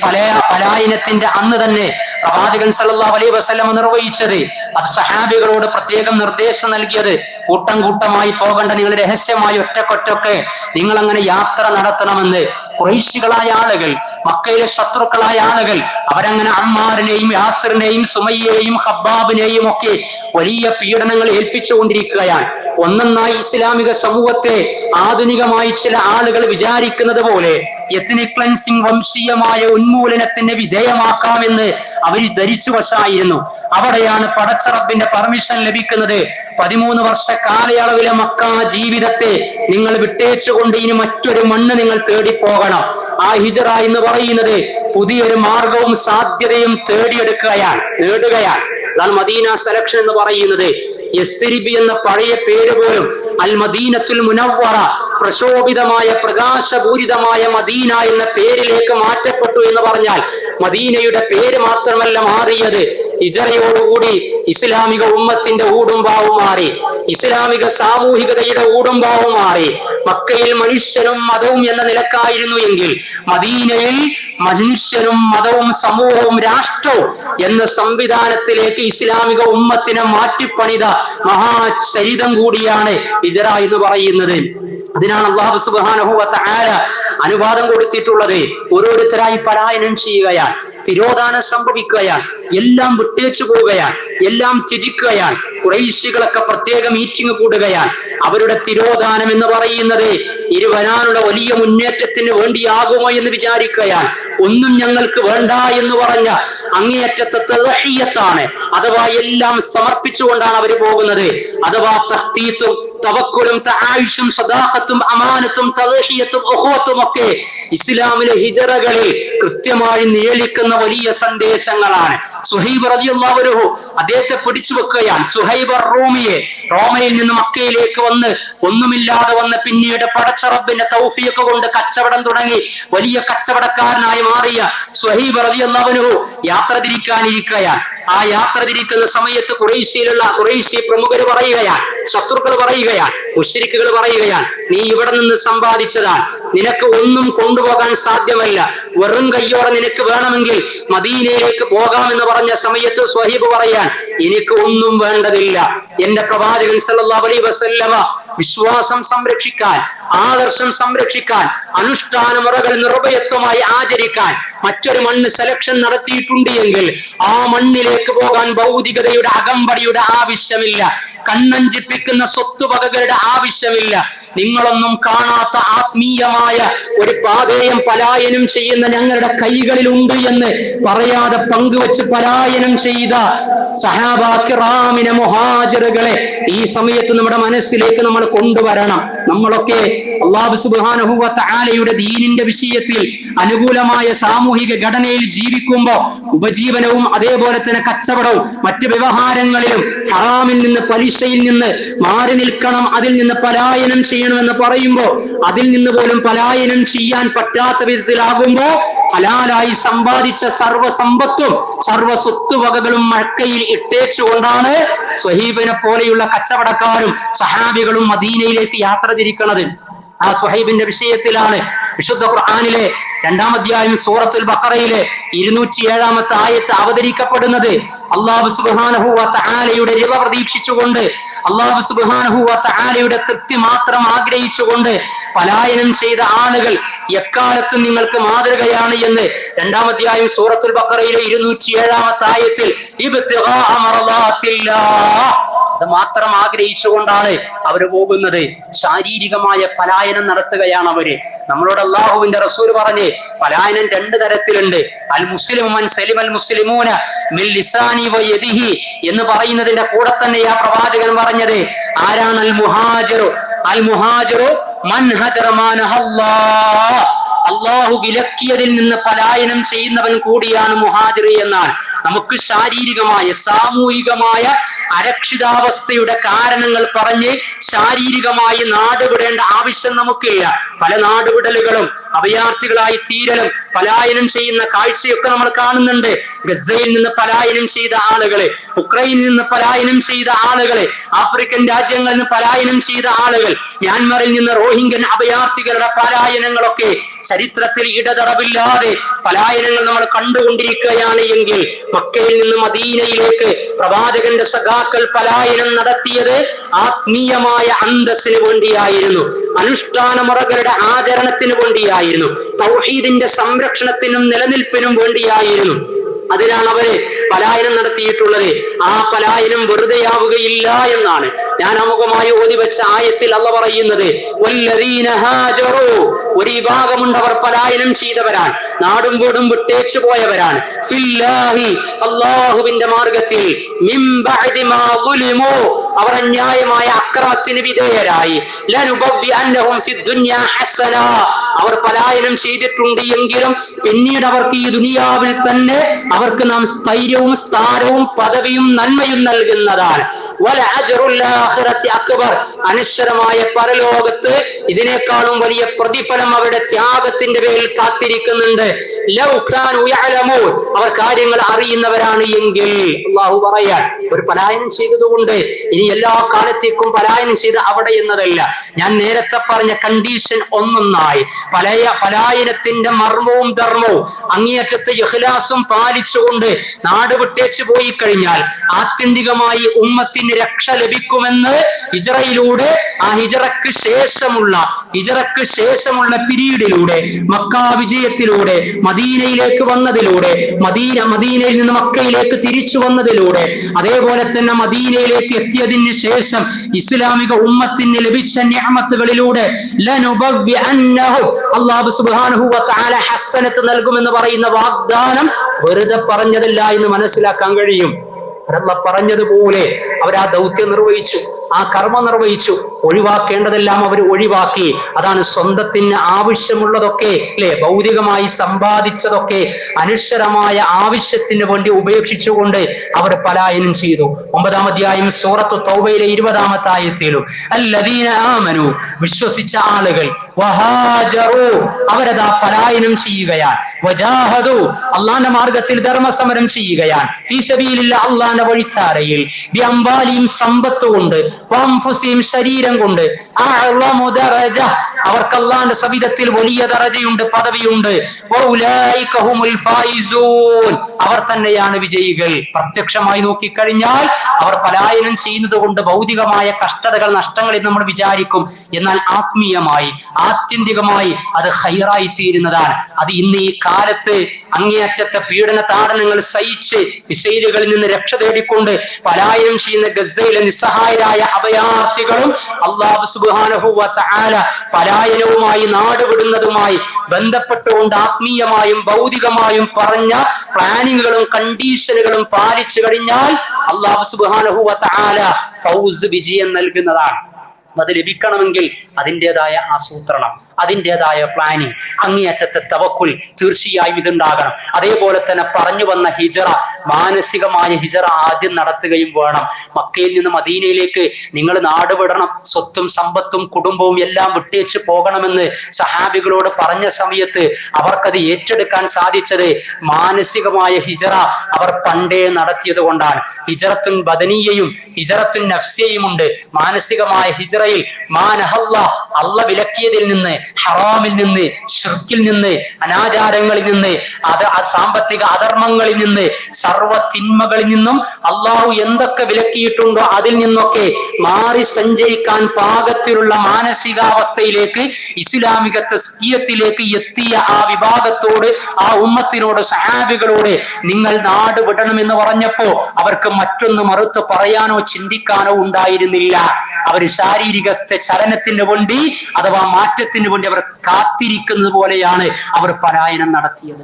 പലായനത്തിന്റെ അന്ന് തന്നെ പ്രവാചകൻ സല്ലല്ലാഹു അലൈഹി വസല്ലം നിർവഹിച്ചത്, അത് സഹാബികളോട് പ്രത്യേകം നിർദ്ദേശം നൽകിയത്, കൂട്ടം കൂട്ടമായി പോകേണ്ട, നിങ്ങൾ രഹസ്യമായി ഒറ്റക്കൊറ്റൊക്കെ നിങ്ങൾ അങ്ങനെ യാത്ര നടത്തണമെന്ന്. ഖുറൈശികളായ ആളുകൾ, മക്കയിലെ ശത്രുക്കളായ ആളുകൾ, അവരങ്ങനെ അമ്മാറിനെയും യാസിറിനെയും സുമയ്യയെയും ഹബ്ബാബിനെയും ഒക്കെ വലിയ പീഡനങ്ങൾ ഏൽപ്പിച്ചുകൊണ്ടിരിക്കുകയാണ്. ഒന്നൊന്നായി ഇസ്ലാമിക സമൂഹത്തെ ആധുനികമായി ചില ആളുകൾ വിചാരിക്കുന്നത് പോലെ എത്നിക് ക്ലൻസിംഗ്, വംശീയമായ ഉന്മൂലനത്തിന് വിധേയമാക്കാമെന്ന് അവർ ധരിച്ചു വശായിരുന്നു. അവിടെയാണ് പടച്ചറബിന്റെ പെർമിഷൻ ലഭിക്കുന്നത്. 13 വർഷ കാലയളവിലെ മക്ക ജീവിതത്തെ നിങ്ങൾ വിട്ടേച്ചുകൊണ്ട് ഇനി മറ്റൊരു മണ്ണ് നിങ്ങൾ തേടിപ്പോകണം. ആ ഹിജ്റ എന്ന് പറയുന്നത് പുതിയൊരു മാർഗവും സാധ്യതയും നേടുകയാണ്. അതാണ് മദീന സെലക്ഷൻ എന്ന് പറയുന്നത്. യസ്രിബ് എന്ന പഴയ പേര് പോലും അൽ മദീനത്തുൽ മുനവ്വറ, പ്രശോഭിതമായ പ്രകാശപൂരിതമായ മദീന എന്ന പേരിലേക്ക് മാറ്റപ്പെട്ടു എന്ന് പറഞ്ഞാൽ മദീനയുടെ പേര് മാത്രമല്ല മാറിയത്, ഹിജ്റയോടുകൂടി ഇസ്ലാമിക ഉമ്മത്തിന്റെ ഊടുംപാവും മാറി, ഇസ്ലാമിക സാമൂഹികതയുടെ ഊടുംപാവും മാറി. മക്കയിൽ മനുഷ്യനും മതവും എന്ന നിലക്കായിരുന്നു എങ്കിൽ മദീനയിൽ മനുഷ്യനും മതവും സമൂഹവും രാഷ്ട്രവും എന്ന സംവിധാനത്തിലേക്ക് ഇസ്ലാമിക ഉമ്മത്തിനെ മാറ്റിപ്പണിത മഹാചരിതം കൂടിയാണ് ഹിജ്റ എന്ന് പറയുന്നത്. അതിനാണ് അല്ലാഹു സുബ്ഹാനഹു വ തആല അനുവാദം കൊടുത്തിട്ടുള്ളത്. ഓരോരുത്തരായി പലായനം ചെയ്യുകയാണ്, തിരോധാനം സംഭവിക്കുകയാണ്, എല്ലാം വിട്ടേച്ചു പോവുകയാണ്, എല്ലാം ത്യജിക്കുകയാണ്. ഖുറൈശികളൊക്കെ പ്രത്യേക മീറ്റിംഗ് കൂടുകയാണ്. അവരുടെ തിരോധാനം എന്ന് പറയുന്നത് ഇനി വരാനുള്ള വലിയ മുന്നേറ്റത്തിന് വേണ്ടിയാകുമോ എന്ന് വിചാരിക്കുകയാണ്. ഒന്നും ഞങ്ങൾക്ക് വേണ്ട എന്ന് പറഞ്ഞ അങ്ങേയറ്റത്തെ തദ്ഹിയത്താണ്, അഥവാ എല്ലാം സമർപ്പിച്ചുകൊണ്ടാണ് അവർ പോകുന്നത്. അഥവാ തഖ്തീത്തും തവക്കുലും തആയിഷും സദാഖത്തും അമാനത്തും തദ്ഹിയത്തും ഉഖ്വത്തും ഒക്കെ ഇസ്ലാമിലെ ഹിജ്റകളിൽ കൃത്യമായി നിഴലിക്കുന്ന വലിയ സന്ദേശങ്ങളാണ്. സുഹൈബ് റളിയല്ലാഹു അൻഹു അദ്ദേഹത്തെ പിടിച്ചു വെക്കുകയാണ്. സുഹൈബ് റൂമിയെ റോമയിൽ നിന്ന് മക്കയിലേക്ക് വന്ന് ഒന്നുമില്ലാതെ വന്ന് പിന്നീട് പടച്ച റബ്ബിന്റെ തൗഫീഖ് കൊണ്ട് കച്ചവടം തുടങ്ങി വലിയ കച്ചവടക്കാരനായി മാറിയ സുഹൈബ് റളിയല്ലാഹു അൻഹു യാത്ര തിരിക്കാനിരിക്കുകയാണ്. ആ യാത്ര തിരിക്കുന്ന സമയത്ത് ഖുറൈശി പ്രമുഖർ പറയുകയാണ്, ശത്രുക്കൾ പറയുകയാണ്, മുശ്രിക്കുകൾ പറയുകയാണ്, നീ ഇവിടെ നിന്ന് സമ്പാദിച്ചതാണ്, നിനക്ക് ഒന്നും കൊണ്ടുപോകാൻ സാധ്യമല്ല, വെറും കയ്യോടെ നിനക്ക് വേണമെങ്കിൽ മദീനയിലേക്ക് പോകാമെന്ന് പറഞ്ഞ സമയത്ത് സ്വഹീബ് പറയാൻ, എനിക്ക് ഒന്നും വേണ്ടതില്ല. എന്റെ പ്രവാചകൻ സല്ലല്ലാഹു അലൈഹി വസല്ലമ വിശ്വാസം സംരക്ഷിക്കാൻ, ആദർശം സംരക്ഷിക്കാൻ, അനുഷ്ഠാന മുറകൾ നിർഭയത്വമായി ആചരിക്കാൻ മറ്റൊരു മണ്ണ് സെലക്ഷൻ നടത്തിയിട്ടുണ്ട് എങ്കിൽ ആ മണ്ണിലേക്ക് പോകാൻ ഭൗതികതയുടെ അകമ്പടിയുടെ ആവശ്യമില്ല, കണ്ണഞ്ചിപ്പിക്കുന്ന സ്വത്തുവകകളുടെ ആവശ്യമില്ല. നിങ്ങളൊന്നും കാണാത്ത ആത്മീയമായ ഒരു പാതയം പലായനം ചെയ്യുന്ന ഞങ്ങളുടെ കൈകളിലുണ്ട് എന്ന് പറയാതെ പങ്കുവച്ച് പലായനം ചെയ്ത സഹാബ കിറാമിനെ, മുഹാജിറുകളെ ഈ സമയത്ത് നമ്മുടെ മനസ്സിലേക്ക് നമ്മൾ കൊണ്ടുവരണം. നമ്മളൊക്കെ അല്ലാഹു സുബ്ഹാനഹു വ തആലയുടെ ദീനിന്റെ വിഷയത്തിൽ അനുകൂലമായ സാമൂഹിക ഘടനയിൽ ജീവിക്കുമ്പോൾ ഉപജീവനവും അതേപോലെ തന്നെ കച്ചവടവും മറ്റ് വ്യവഹാരങ്ങളിലും ഹറാമിൽ നിന്ന്, പലിശയിൽ നിന്ന് മാറി നിൽക്കണം, അതിൽ നിന്ന് പലായനം ചെയ്യണമെന്ന് പറയുമ്പോൾ അതിൽ നിന്ന് പോലും പലായനം ചെയ്യാൻ പറ്റാത്ത വിധത്തിലാകുമ്പോ ഹലാലായി സമ്പാദിച്ച സർവ്വസമ്പത്തും സർവ്വ സ്വത്തുവകകളും മക്കയിൽ ഇട്ടേച്ചുകൊണ്ടാണ് സ്വഹീബിനെ പോലെയുള്ള കച്ചവടക്കാരും സഹാബികളും മദീനയിലേക്ക് യാത്ര തിരിക്കുന്നത്. ആ സ്വഹൈബിന്റെ വിഷയത്തിലാണ് വിശുദ്ധ ഖുർആനിലെ 2-ാം അധ്യായം സൂറത്തുൽ ബഖറയിലെ 207-ാമത്തെ ആയത്ത് അവതരിക്കപ്പെടുന്നത്. അല്ലാഹു സുബ്ഹാനഹു വ തആലയുടെ റിള പ്രതീക്ഷിച്ചുകൊണ്ട്, അല്ലാഹു സുബ്ഹാനഹു വ തആലയുടെ തൃപ്തി മാത്രം ആഗ്രഹിച്ചുകൊണ്ട് പലായനം ചെയ്ത ആളുകൾ എക്കാലത്തും നിങ്ങൾക്ക് മാതൃകയാണ് എന്ന് 2-ാം അധ്യായം സൂറത്തുൽ ബഖറയിലെ 207-ാമത്തെ ആയത്തിൽ ഇബ്തിഗാഅ മർളാത്തില്ലാഹ്, അത് മാത്രം ആഗ്രഹിച്ചുകൊണ്ടാണ് അവര് പോകുന്നത്. ശാരീരികമായ പലായനം നടത്തുകയാണ് അവര്. നമ്മളോട് അല്ലാഹുവിന്റെ റസൂൽ പറഞ്ഞ് പലായനം 2 തരത്തിലുണ്ട്. അൽ മുസ്ലിമു മൻ സലിമൽ മുസ്ലിമൂന മിൻ ലിസാനി വ യദിഹി എന്ന് പറയുന്നതിന്റെ കൂടെ തന്നെ ആ പ്രവാചകൻ പറഞ്ഞത് ആരാണ്? അൽ മുഹാജിറു. അൽ മുഹാജിറു മൻ ഹജറ മാ നഹല്ലാഹ്, അല്ലാഹു വിലക്കിയതിൽ നിന്ന് പലായനം ചെയ്യുന്നവൻ കൂടിയാണ് മുഹാജിർ എന്നാണ്. നമുക്ക് ശാരീരികമായ സാമൂഹികമായ അരക്ഷിതാവസ്ഥയുടെ കാരണങ്ങൾ പറഞ്ഞ് ശാരീരികമായി നാടുവിടേണ്ട ആവശ്യം നമുക്കില്ല. പല നാടുവിടലുകളും അഭയാർത്ഥികളായി തീരലും പലായനം ചെയ്യുന്ന കാഴ്ചയൊക്കെ നമ്മൾ കാണുന്നുണ്ട്. ഗസയിൽ നിന്ന് പലായനം ചെയ്ത ആളുകളെ, ഉക്രൈനിൽ നിന്ന് പലായനം ചെയ്ത ആളുകളെ, ആഫ്രിക്കൻ രാജ്യങ്ങളിൽ നിന്ന് പലായനം ചെയ്ത ആളുകൾ, മ്യാൻമറിൽ നിന്ന് റോഹിംഗ്യൻ അഭയാർത്ഥികളുടെ പലായനങ്ങളൊക്കെ ചരിത്രത്തിൽ ഇടതടവില്ലാതെ പലായനങ്ങൾ നമ്മൾ കണ്ടുകൊണ്ടിരിക്കുകയാണ് എങ്കിൽ മക്കയിൽ നിന്ന് മദീനയിലേക്ക് പ്രവാചകന്റെ സഖാക്കൾ പലായനം നടത്തിയത് ആത്മീയമായ അന്തസ്സിന് വേണ്ടിയായിരുന്നു, അനുഷ്ഠാന മുറകളുടെ ആചരണത്തിന് വേണ്ടിയായിരുന്നു, തൗഹീദിന്റെ സംരക്ഷണത്തിനും നിലനിൽപ്പിനും വേണ്ടിയായിരുന്നു. അതിനാണ് അവര് പലായനം നടത്തിയിട്ടുള്ളത്. ആ പലായനം വെറുതെയാവുകയില്ല എന്നാണ് ഞാൻ അമുഖമായി ഓതി വെച്ച ആയത്തിൽ അല്ലാഹു പറയുന്നത്. വല്ലദീന ഹാജറു, ഒരു വിഭാഗമുണ്ട് അവർ പലായനം ചെയ്തവരാണ്, നാടും വീടും വിട്ടേച്ചു പോയവരാണ്. ഫില്ലാഹി, അല്ലാഹുവിന്റെ മാർഗത്തിൽ, മിൻ ബഅദി മാ ളുലിമു, അവർ അന്യായമായ അക്രമത്തിന് വിധേയരായി, ലനുബവ്വിഅന്നഹും ഫിദ്ദുനിയ ഹസന, അവർ പലായനം ചെയ്തിട്ടുണ്ട് എങ്കിലും പിന്നീട് അവർക്ക് ഈ ദുനിയാവിൽ തന്നെ അവർക്ക് നാം സ്ഥൈര്യവും സ്ഥാനവും പദവിയും നന്മയും നൽകുന്നതാണ്. അനശ്വരമായ പരലോകത്ത് ഇതിനേക്കാളും വലിയ പ്രതിഫലം അവരുടെ ത്യാഗത്തിന്റെ പേരിൽ കാത്തിരിക്കുന്നുണ്ട്. അവർ കാര്യങ്ങൾ അറിയുന്നവരാണ് എങ്കിൽ. അള്ളാഹു പറയാൻ ഒരു പലായനം ചെയ്തതുകൊണ്ട് ഇനി എല്ലാ കാലത്തേക്കും പലായനം ചെയ്ത് അവിടെ എന്നതല്ല. ഞാൻ നേരത്തെ പറഞ്ഞ കണ്ടീഷൻ ഒന്നൊന്നായി പലായനത്തിന്റെ മർമ്മവും ധർമ്മവും അങ്ങേയറ്റത്ത് ഇഖ്ലാസും പാലിച്ചുകൊണ്ട് നാട് വിട്ടേച്ചു പോയി കഴിഞ്ഞാൽ ആത്യന്തികമായി ഉമ്മത്തിന് രക്ഷ ലഭിക്കുമെന്ന് ഹിജ്റയിലൂടെ ആ ഹിജ്റക്ക് ശേഷമുള്ള പിരീഡിലൂടെ മക്കാ വിജയത്തിലൂടെ മദീനയിലേക്ക് വന്നതിലൂടെ മദീനയിൽ നിന്ന് മക്കയിലേക്ക് തിരിച്ചു വന്നതിലൂടെ അതേപോലെ തന്നെ മദീനയിലേക്ക് എത്തിയതിന് ശേഷം ഇസ്ലാമിക ഉമ്മത്തിന് ലഭിച്ച നിഅമത്തുകളിലൂടെ അല്ലാഹു സുബ്ഹാനഹു വ തആല ഹസനത്ത് നൽകുമെന്ന് പറയുന്ന വാഗ്ദാനം വെറുതെ പറഞ്ഞതല്ല എന്ന് മനസ്സിലാക്കാൻ കഴിയും. അവരല്ല പറഞ്ഞതുപോലെ അവർ ആ ദൗത്യം നിർവഹിച്ചു, ആ കർമ്മം നിർവഹിച്ചു. ഒഴിവാക്കേണ്ടതെല്ലാം അവർ ഒഴിവാക്കി. അതാണ് സ്വന്തത്തിന് ആവശ്യമുള്ളതൊക്കെ അല്ലെ, ഭൗതികമായി സമ്പാദിച്ചതൊക്കെ അനശ്വരമായ ആവശ്യത്തിന് വേണ്ടി ഉപേക്ഷിച്ചുകൊണ്ട് അവർ പലായനം ചെയ്തു. 9-ാം അധ്യായം സൂറത്തു തൗബയിലെ 20-ാമത്തെ ആയത്തിലും അല്ലദീന ആമനു, വിശ്വസിച്ച ആളുകൾ, വഹാജറു, അവരതാ പലായനം ചെയ്യുകയാണ്, വജാഹദു, അള്ളാന്റെ മാർഗത്തിൽ ധർമ്മസമരം ചെയ്യുകയാണ്, ഫീ സബീലില്ലാ, അള്ളാന്റെ വഴിച്ചാരയിൽ, ബിഅംവാലിഹിം, സമ്പത്ത് കൊണ്ട്, വഅൻഫുസിഹിം, ശരീരം കൊണ്ട്, അഅ്ളമു ദറജ, അവർക്ക് അള്ളാന്റെ സവിധത്തിൽ വലിയ ദറജയുണ്ട്, പദവിയുണ്ട്, വഉലൈക ഹുമുൽ ഫായിസൂൻ, അവർ തന്നെയാണ് വിജയികൾ. പ്രത്യക്ഷമായി നോക്കിക്കഴിഞ്ഞാൽ അവർ പലായനം ചെയ്യുന്നത് കൊണ്ട് ഭൗതികമായ കഷ്ടതകൾ, നഷ്ടങ്ങൾ എന്ന് നമ്മൾ വിചാരിക്കും. എന്നാൽ ആത്മീയമായി ആത്യന്തികമായി അത് ഖൈറായി തീരുന്നതാണ്. അത് ഇന്ന് ഈ കാലത്ത് അങ്ങേയറ്റത്തെ പീഡന താടനങ്ങൾ സഹിച്ച് മിസൈലുകളിൽ നിന്ന് രക്ഷ തേടിക്കൊണ്ട് പലായനം ചെയ്യുന്ന ഗസയിലെ നിസ്സഹായരായ അഭയാർത്ഥികളും അല്ലാഹു സുബ്ഹാനഹു വ തആല പലായനവുമായി നാടുവിടുന്നതുമായി ബന്ധപ്പെട്ടുകൊണ്ട് ആത്മീയമായും ഭൗതികമായും പറഞ്ഞ പ്ലാനിങ്ങുകളും കണ്ടീഷനുകളും പാലിച്ചു കഴിഞ്ഞാൽ അല്ലാഹു സുബ്ഹാനഹു വ തആല ഫൗസ്, വിജയം നൽകുന്നതാണ്. അത് ലഭിക്കണമെങ്കിൽ അതിൻ്റെതായ ആസൂത്രണം, അതിൻ്റെതായ പ്ലാനിങ്, അങ്ങേയറ്റത്തെ തവക്കുൽ തീർച്ചയായും ഇതുണ്ടാകണം. അതേപോലെ തന്നെ പറഞ്ഞു വന്ന ഹിജ്റ, മാനസികമായ ഹിജ്റ ആദ്യം നടത്തുകയും വേണം. മക്കയിൽ നിന്ന് മദീനയിലേക്ക് നിങ്ങൾ നാടുവിടണം, സ്വത്തും സമ്പത്തും കുടുംബവും എല്ലാം വിട്ടേച്ച് പോകണമെന്ന് സഹാബികളോട് പറഞ്ഞ സമയത്ത് അവർക്കത് ഏറ്റെടുക്കാൻ സാധിച്ചത് മാനസികമായ ഹിജ്റ അവർ പണ്ടേ നടത്തിയത് കൊണ്ടാണ്. ഹിജ്റത്തുൻ ബദനിയയും ഹിജ്റത്തുൻ നഫ്സിയയും ഉണ്ട്. മാനസികമായ ഹിജ്റയിൽ അള്ള വിലക്കിയതിൽ നിന്ന്, ഹറാമിൽ നിന്ന്, ശിർക്കിൽ നിന്ന്, അനാചാരങ്ങളിൽ നിന്ന്, സാമ്പത്തിക അധർമ്മങ്ങളിൽ നിന്ന്, സർവ്വ തിന്മകളിൽ നിന്നും അള്ളാഹു എന്തൊക്കെ വിലക്കിയിട്ടുണ്ടോ അതിൽ നിന്നൊക്കെ മാറി സഞ്ചരിക്കാൻ പാകത്തിലുള്ള മാനസികാവസ്ഥയിലേക്ക്, ഇസ്ലാമിക തസ്കിയത്തിലേക്ക് എത്തിയ ആ വിഭാഗത്തോട്, ആ ഉമ്മത്തിനോട്, സഹാബികളോട് നിങ്ങൾ നാട് വിടണമെന്ന് പറഞ്ഞപ്പോ അവർക്ക് മറ്റൊന്ന് മറുത്ത് പറയാനോ ചിന്തിക്കാനോ ഉണ്ടായിരുന്നില്ല. അവർ ശാരീരിക ചലനത്തിന് വേണ്ടി അഥവാ മാറ്റത്തിന് വേണ്ടി അവർ കാത്തിരിക്കുന്നത് പോലെയാണ് അവർ പലായനം നടത്തിയത്.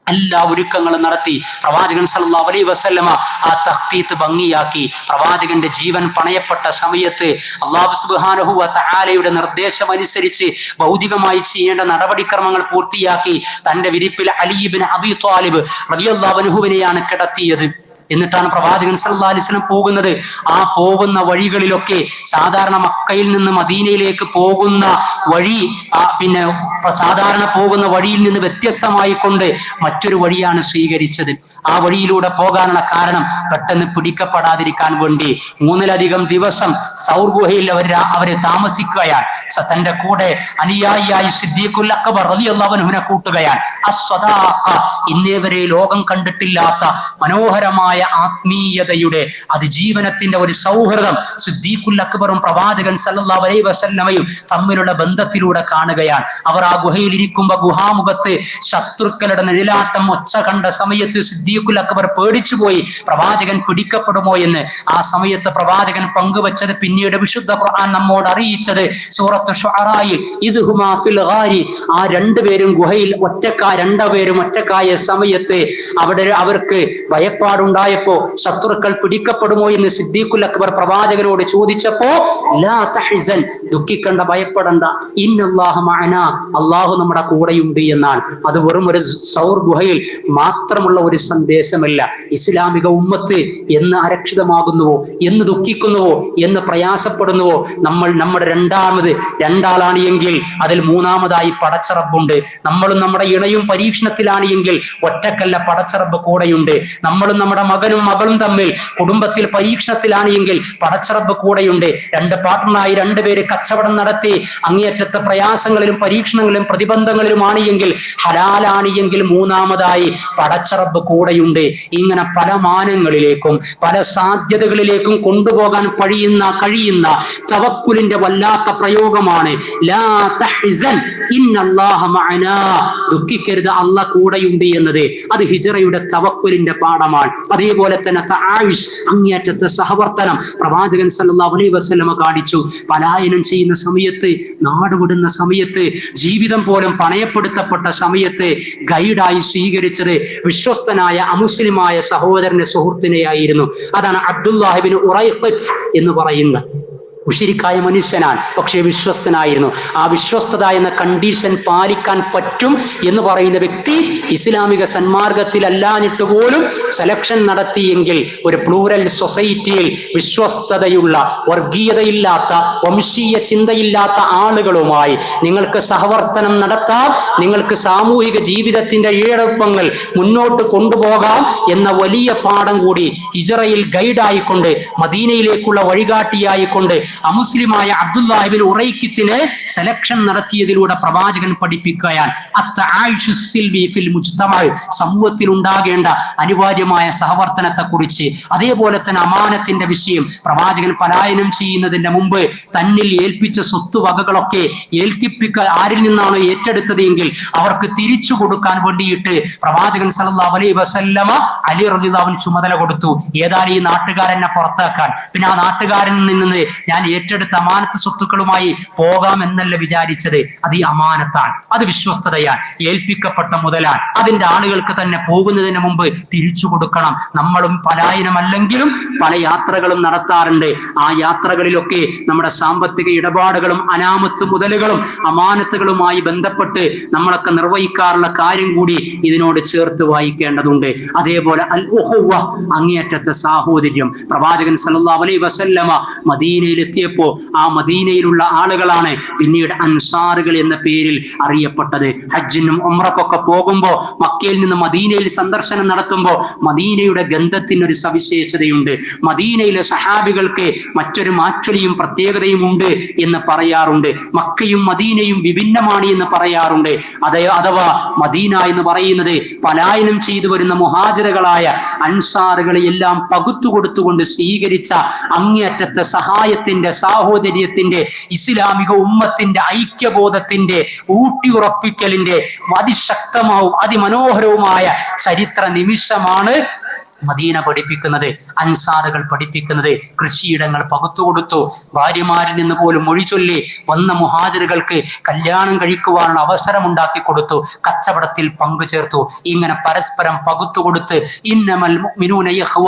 എല്ലാ ഒരുക്കങ്ങളും നടത്തി പ്രവാചകൻ സല്ലല്ലാഹു അലൈഹി വസല്ലമ ആ തഖ്തീത്ത് ഭംഗിയാക്കി. പ്രവാചകന്റെ ജീവൻ പണയപ്പെട്ട സമയത്ത് അല്ലാഹു സുബ്ഹാനഹു വ തആലയുടെ നിർദ്ദേശം അനുസരിച്ച് ഭൗതികമായി ചെയ്യേണ്ട നടപടിക്രമങ്ങൾ പൂർത്തിയാക്കി തന്റെ വിരിപ്പിൽ അലി ഇബ്നു അബീ ത്വാലിബ് റളിയല്ലാഹു അൻഹുവിനെയാണ് കിടത്തിയത്. എന്നിട്ടാണ് പ്രവാചകൻ സല്ലല്ലാഹു അലൈഹി വസല്ലം പോകുന്നത്. ആ പോകുന്ന വഴികളിലൊക്കെ സാധാരണ മക്കയിൽ നിന്ന് മദീനയിലേക്ക് പോകുന്ന വഴി പിന്നെ സാധാരണ പോകുന്ന വഴിയിൽ നിന്ന് വ്യത്യസ്തമായി കൊണ്ട് മറ്റൊരു വഴിയാണ് സ്വീകരിച്ചത്. ആ വഴിയിലൂടെ പോകാനുള്ള കാരണം പെട്ടെന്ന് പിടിക്കപ്പെടാതിരിക്കാൻ വേണ്ടി 3ലധികം ദിവസം സൗർ ഗുഹയിൽ അവര് താമസിക്കുകയാണ്. തന്റെ കൂടെ അനുയായിയായി സിദ്ദീഖുൽ അക്ബർ റളിയല്ലാഹു അൻഹുവിനെ കൂട്ടുകയാണ്. അസ്സദാഖ, ഇന്നേവരെ ലോകം കണ്ടിട്ടില്ലാത്ത മനോഹരമായ ആത്മീയതയുടെ അതിജീവനത്തിന്റെ ഒരു സൗഹൃദം സിദ്ദീഖുൽ അക്ബറും പ്രവാചകൻ സല്ലല്ലാഹു അലൈഹി വസല്ലമയും തമ്മിലുള്ള ബന്ധത്തിലൂടെ കാണുകയാണ്. അവർ ആ ഗുഹയിൽ ഇരിക്കുമ്പോ ഗുഹാമുഖത്ത് ശത്രുക്കളുടെ നിഴലാട്ടം ഒച്ച കണ്ട സമയത്ത് സിദ്ദീഖുൽ അക്ബർ പേടിച്ചുപോയി, പ്രവാചകൻ പിടിക്കപ്പെടുമോ എന്ന്. ആ സമയത്ത് പ്രവാചകൻ പങ്കുവച്ചത് പിന്നീട് വിശുദ്ധ ഖുർആൻ നമ്മോട് അറിയിച്ചത് സൂറത്ത് ശുഅറായിൽ ഇദ്ഹുമാ ഫിൽ ഗാരി, ആ രണ്ടുപേരും ഗുഹയിൽ രണ്ടുപേരും ഒറ്റക്കായ സമയത്ത് അവിടെ അവർക്ക് ഭയപ്പാടുണ്ടായി ഉണ്ടായപ്പോ ശത്രുക്കൾ പിടിക്കപ്പെടുമോ എന്ന് സിദ്ദീഖുൽ അക്ബർ പ്രവാചകനോട് ചോദിച്ചപ്പോ ലാ തഹ്സൻ, ദുഃഖിക്കണ്ട, ഭയപ്പെടണ്ട, ഇന്നല്ലാഹ മഅനാ, അള്ളാഹു നമ്മുടെ കൂടെയുണ്ട് എന്നാണ്. അത് വെറും ഒരു സൗർ ഗുഹയിൽ മാത്രമുള്ള ഒരു സന്ദേശമല്ല. ഇസ്ലാമിക ഉമ്മത്ത് എന്ന് അരക്ഷിതമാകുന്നുവോ, എന്ന് ദുഃഖിക്കുന്നുവോ, എന്ന് പ്രയാസപ്പെടുന്നുവോ, നമ്മുടെ രണ്ടാളാണ് എങ്കിൽ അതിൽ മൂന്നാമതായി പടച്ചറബുണ്ട്. നമ്മളും നമ്മുടെ ഇണയും പരീക്ഷണത്തിലാണ് എങ്കിൽ ഒറ്റക്കല്ല, പടച്ചറബ് കൂടെയുണ്ട്. നമ്മളും നമ്മുടെ മകനും തമ്മിൽ കുടുംബത്തിൽ പരീക്ഷണത്തിലാണ് എങ്കിൽ പടച്ചറബ് കൂടെയുണ്ട്. രണ്ട് പാർട്ട്ണറായി രണ്ടുപേര് കച്ചവടം നടത്തി അങ്ങേയറ്റത്തെ പ്രയാസങ്ങളിലും പരീക്ഷണങ്ങളിലും പ്രതിബന്ധങ്ങളിലുമാണ് എങ്കിൽ, ഹലാലാണ് എങ്കിൽ മൂന്നാമതായി പടച്ചറബ് കൂടെയുണ്ട്. ഇങ്ങനെ പല മാനങ്ങളിലേക്കും പല സാധ്യതകളിലേക്കും കൊണ്ടുപോകാൻ കഴിയുന്ന തവക്കുലിന്റെ വല്ലാത്ത പ്രയോഗമാണ് ലാ തഹ്സൻ ഇന്നല്ലാഹ മഅനാ, ദുഃഖിക്കരുത്, അല്ലാഹ് കൂടെയുണ്ട് എന്നത്. അത് ഹിജ്റയുടെ തവക്കുലിന്റെ പാഠമാണ്. അതേപോലെ തന്നെ തആയിഷ്, അങ്ങേയറ്റത്തെ സഹവർത്തനം പ്രവാചകൻ സല്ലല്ലാഹു അലൈഹി വസല്ലമ കാണിച്ചു. പലായനം ചെയ്യുന്ന സമയത്ത്, നാടുവിടുന്ന സമയത്ത്, ജീവിതം പോലും പണയപ്പെടുത്തപ്പെട്ട സമയത്ത് ഗൈഡായി സ്വീകരിച്ചത് വിശ്വസ്തനായ അമുസ്ലിമായ സഹോദരന്റെ സുഹൃത്തിനെയായിരുന്നു. അതാണ് അബ്ദുല്ലാഹ് ഇബ്നു ഉറൈഖത്ത് എന്ന് പറയുന്നത്. മുശ്രിക്കായ മനുഷ്യനാണ്, പക്ഷേ വിശ്വസ്തനായിരുന്നു. ആ വിശ്വസ്തത എന്ന കണ്ടീഷൻ പാലിക്കാൻ പറ്റും എന്ന് പറയുന്ന വ്യക്തി ഇസ്ലാമിക സന്മാർഗത്തിലല്ലാഞ്ഞിട്ട് പോലും സെലക്ഷൻ നടത്തിയെങ്കിൽ ഒരു പ്ലൂറൽ സൊസൈറ്റിയിൽ വിശ്വസ്തതയുള്ള, വർഗീയതയില്ലാത്ത, വംശീയ ചിന്തയില്ലാത്ത ആളുകളുമായി നിങ്ങൾക്ക് സഹവർത്തനം നടത്താം, നിങ്ങൾക്ക് സാമൂഹിക ജീവിതത്തിന്റെ ഈഴപ്പങ്ങൾ മുന്നോട്ട് കൊണ്ടുപോകാം എന്ന വലിയ പാഠം കൂടി ഹിജ്റയിൽ ഗൈഡായിക്കൊണ്ട്, മദീനയിലേക്കുള്ള വഴികാട്ടിയായിക്കൊണ്ട് അമുസ്ലിമായ അബ്ദുല്ലാഹ് ഇബ്നു ഉറൈഖത്തിനെ സെലക്ഷൻ നടത്തിയതിലൂടെ പ്രവാചകൻ പഠിപ്പിക്കുകയാണ് സമൂഹത്തിൽ ഉണ്ടാകേണ്ട അനിവാര്യമായ സഹവർത്തനത്തെ കുറിച്ച്. അതേപോലെ തന്നെ അമാനത്തിന്റെ വിഷയം പ്രവാചകൻ പലായനം ചെയ്യുന്നതിന്റെ മുമ്പ് തന്നിൽ ഏൽപ്പിച്ച സ്വത്തുവകകളൊക്കെ ആരിൽ നിന്നാണ് ഏറ്റെടുത്തത് എങ്കിൽ അവർക്ക് തിരിച്ചു കൊടുക്കാൻ വേണ്ടിയിട്ട് പ്രവാചകൻ സല്ലല്ലാഹു അലൈഹി വസല്ലമ അലി റളിയല്ലാഹു അൻഹു ചുമതല കൊടുത്തു. ഏതായാലും ഈ നാട്ടുകാരനെ പുറത്താക്കാൻ, പിന്നെ ആ നാട്ടുകാരനിൽ നിന്ന് ഞാൻ ഏറ്റെടുത്ത അമാനത്ത് സ്വത്തുക്കളുമായി പോകാം എന്നല്ല വിചാരിച്ചത്. അത് ഈ അമാനത്താണ്, അത് വിശ്വസ്തതയാണ്, ഏൽപ്പിക്കപ്പെട്ട മുതലാണ്. അതിന്റെ ആളുകൾക്ക് തന്നെ പോകുന്നതിന് മുമ്പ് തിരിച്ചു കൊടുക്കണം. നമ്മളും പലായനമല്ലെങ്കിലും പല യാത്രകളും നടത്താറുണ്ട്. ആ യാത്രകളിലൊക്കെ നമ്മുടെ സാമ്പത്തിക ഇടപാടുകളും അനാമത്ത് മുതലുകളും അമാനത്തുകളുമായി ബന്ധപ്പെട്ട് നമ്മളൊക്കെ നിർവഹിക്കാറുള്ള കാര്യം കൂടി ഇതിനോട് ചേർത്ത് വായിക്കേണ്ടതുണ്ട്. അതേപോലെ അൽ ഉഖുവ, അങ്ങേയറ്റത്തെ സാഹോദര്യം. പ്രവാചകൻ സല്ലല്ലാഹു അലൈഹി വസല്ലമ മദീനയിലെത്തിയപ്പോ ആ മദീനയിലുള്ള ആളുകളാണ് പിന്നീട് അൻസാറുകൾ എന്ന പേരിൽ അറിയപ്പെട്ടത്. ഹജ്ജിനും ഉംറക്കൊക്കെ പോകുമ്പോ മക്കയിൽ നിന്ന് മദീനയിൽ സന്ദർശനം നടത്തുമ്പോൾ മദീനയുടെ ഗന്ധത്തിനൊരു സവിശേഷതയുണ്ട്. മദീനയിലെ സഹാബികൾക്ക് മറ്റൊരു മാറ്റൊലിയും പ്രത്യേകതയും ഉണ്ട് എന്ന് പറയാറുണ്ട്. മക്കയും മദീനയും വിഭിന്നമാണ് എന്ന് പറയാറുണ്ട്. അഥവാ മദീന എന്ന് പറയുന്നത് പലായനം ചെയ്തു വരുന്ന മുഹാജിറുകളായ അൻസാറുകളെ എല്ലാം പകുത്തു കൊടുത്തുകൊണ്ട് സ്വീകരിച്ച അങ്ങേയറ്റത്തെ സഹായത്തിന്റെ, സാഹോദര്യത്തിന്റെ, ഇസ്ലാമിക ഉമ്മത്തിന്റെ ഐക്യബോധത്തിന്റെ ഊട്ടിയുറപ്പിക്കലിന്റെ അതിശക്തമാവും അതിമനോഹരവുമായ ചരിത്ര നിമിഷമാണ് മദീന പഠിപ്പിക്കുന്നത്, അൻസാറുകൾ പഠിപ്പിക്കുന്നത്. കൃഷിയിടങ്ങൾ പകുത്തുകൊടുത്തു. ഭാര്യമാരിൽ നിന്ന് പോലും മൊഴി ചൊല്ലി വന്ന മുഹാജിറുകൾക്ക് കല്യാണം കഴിക്കുവാനുള്ള അവസരം ഉണ്ടാക്കി കൊടുത്തു. കച്ചവടത്തിൽ പങ്കുചേർത്തു. ഇങ്ങനെ പരസ്പരം പകുത്തുകൊടുത്ത് ഇന്നമൽ മുഅ്മിനൂന ഇഖ്വ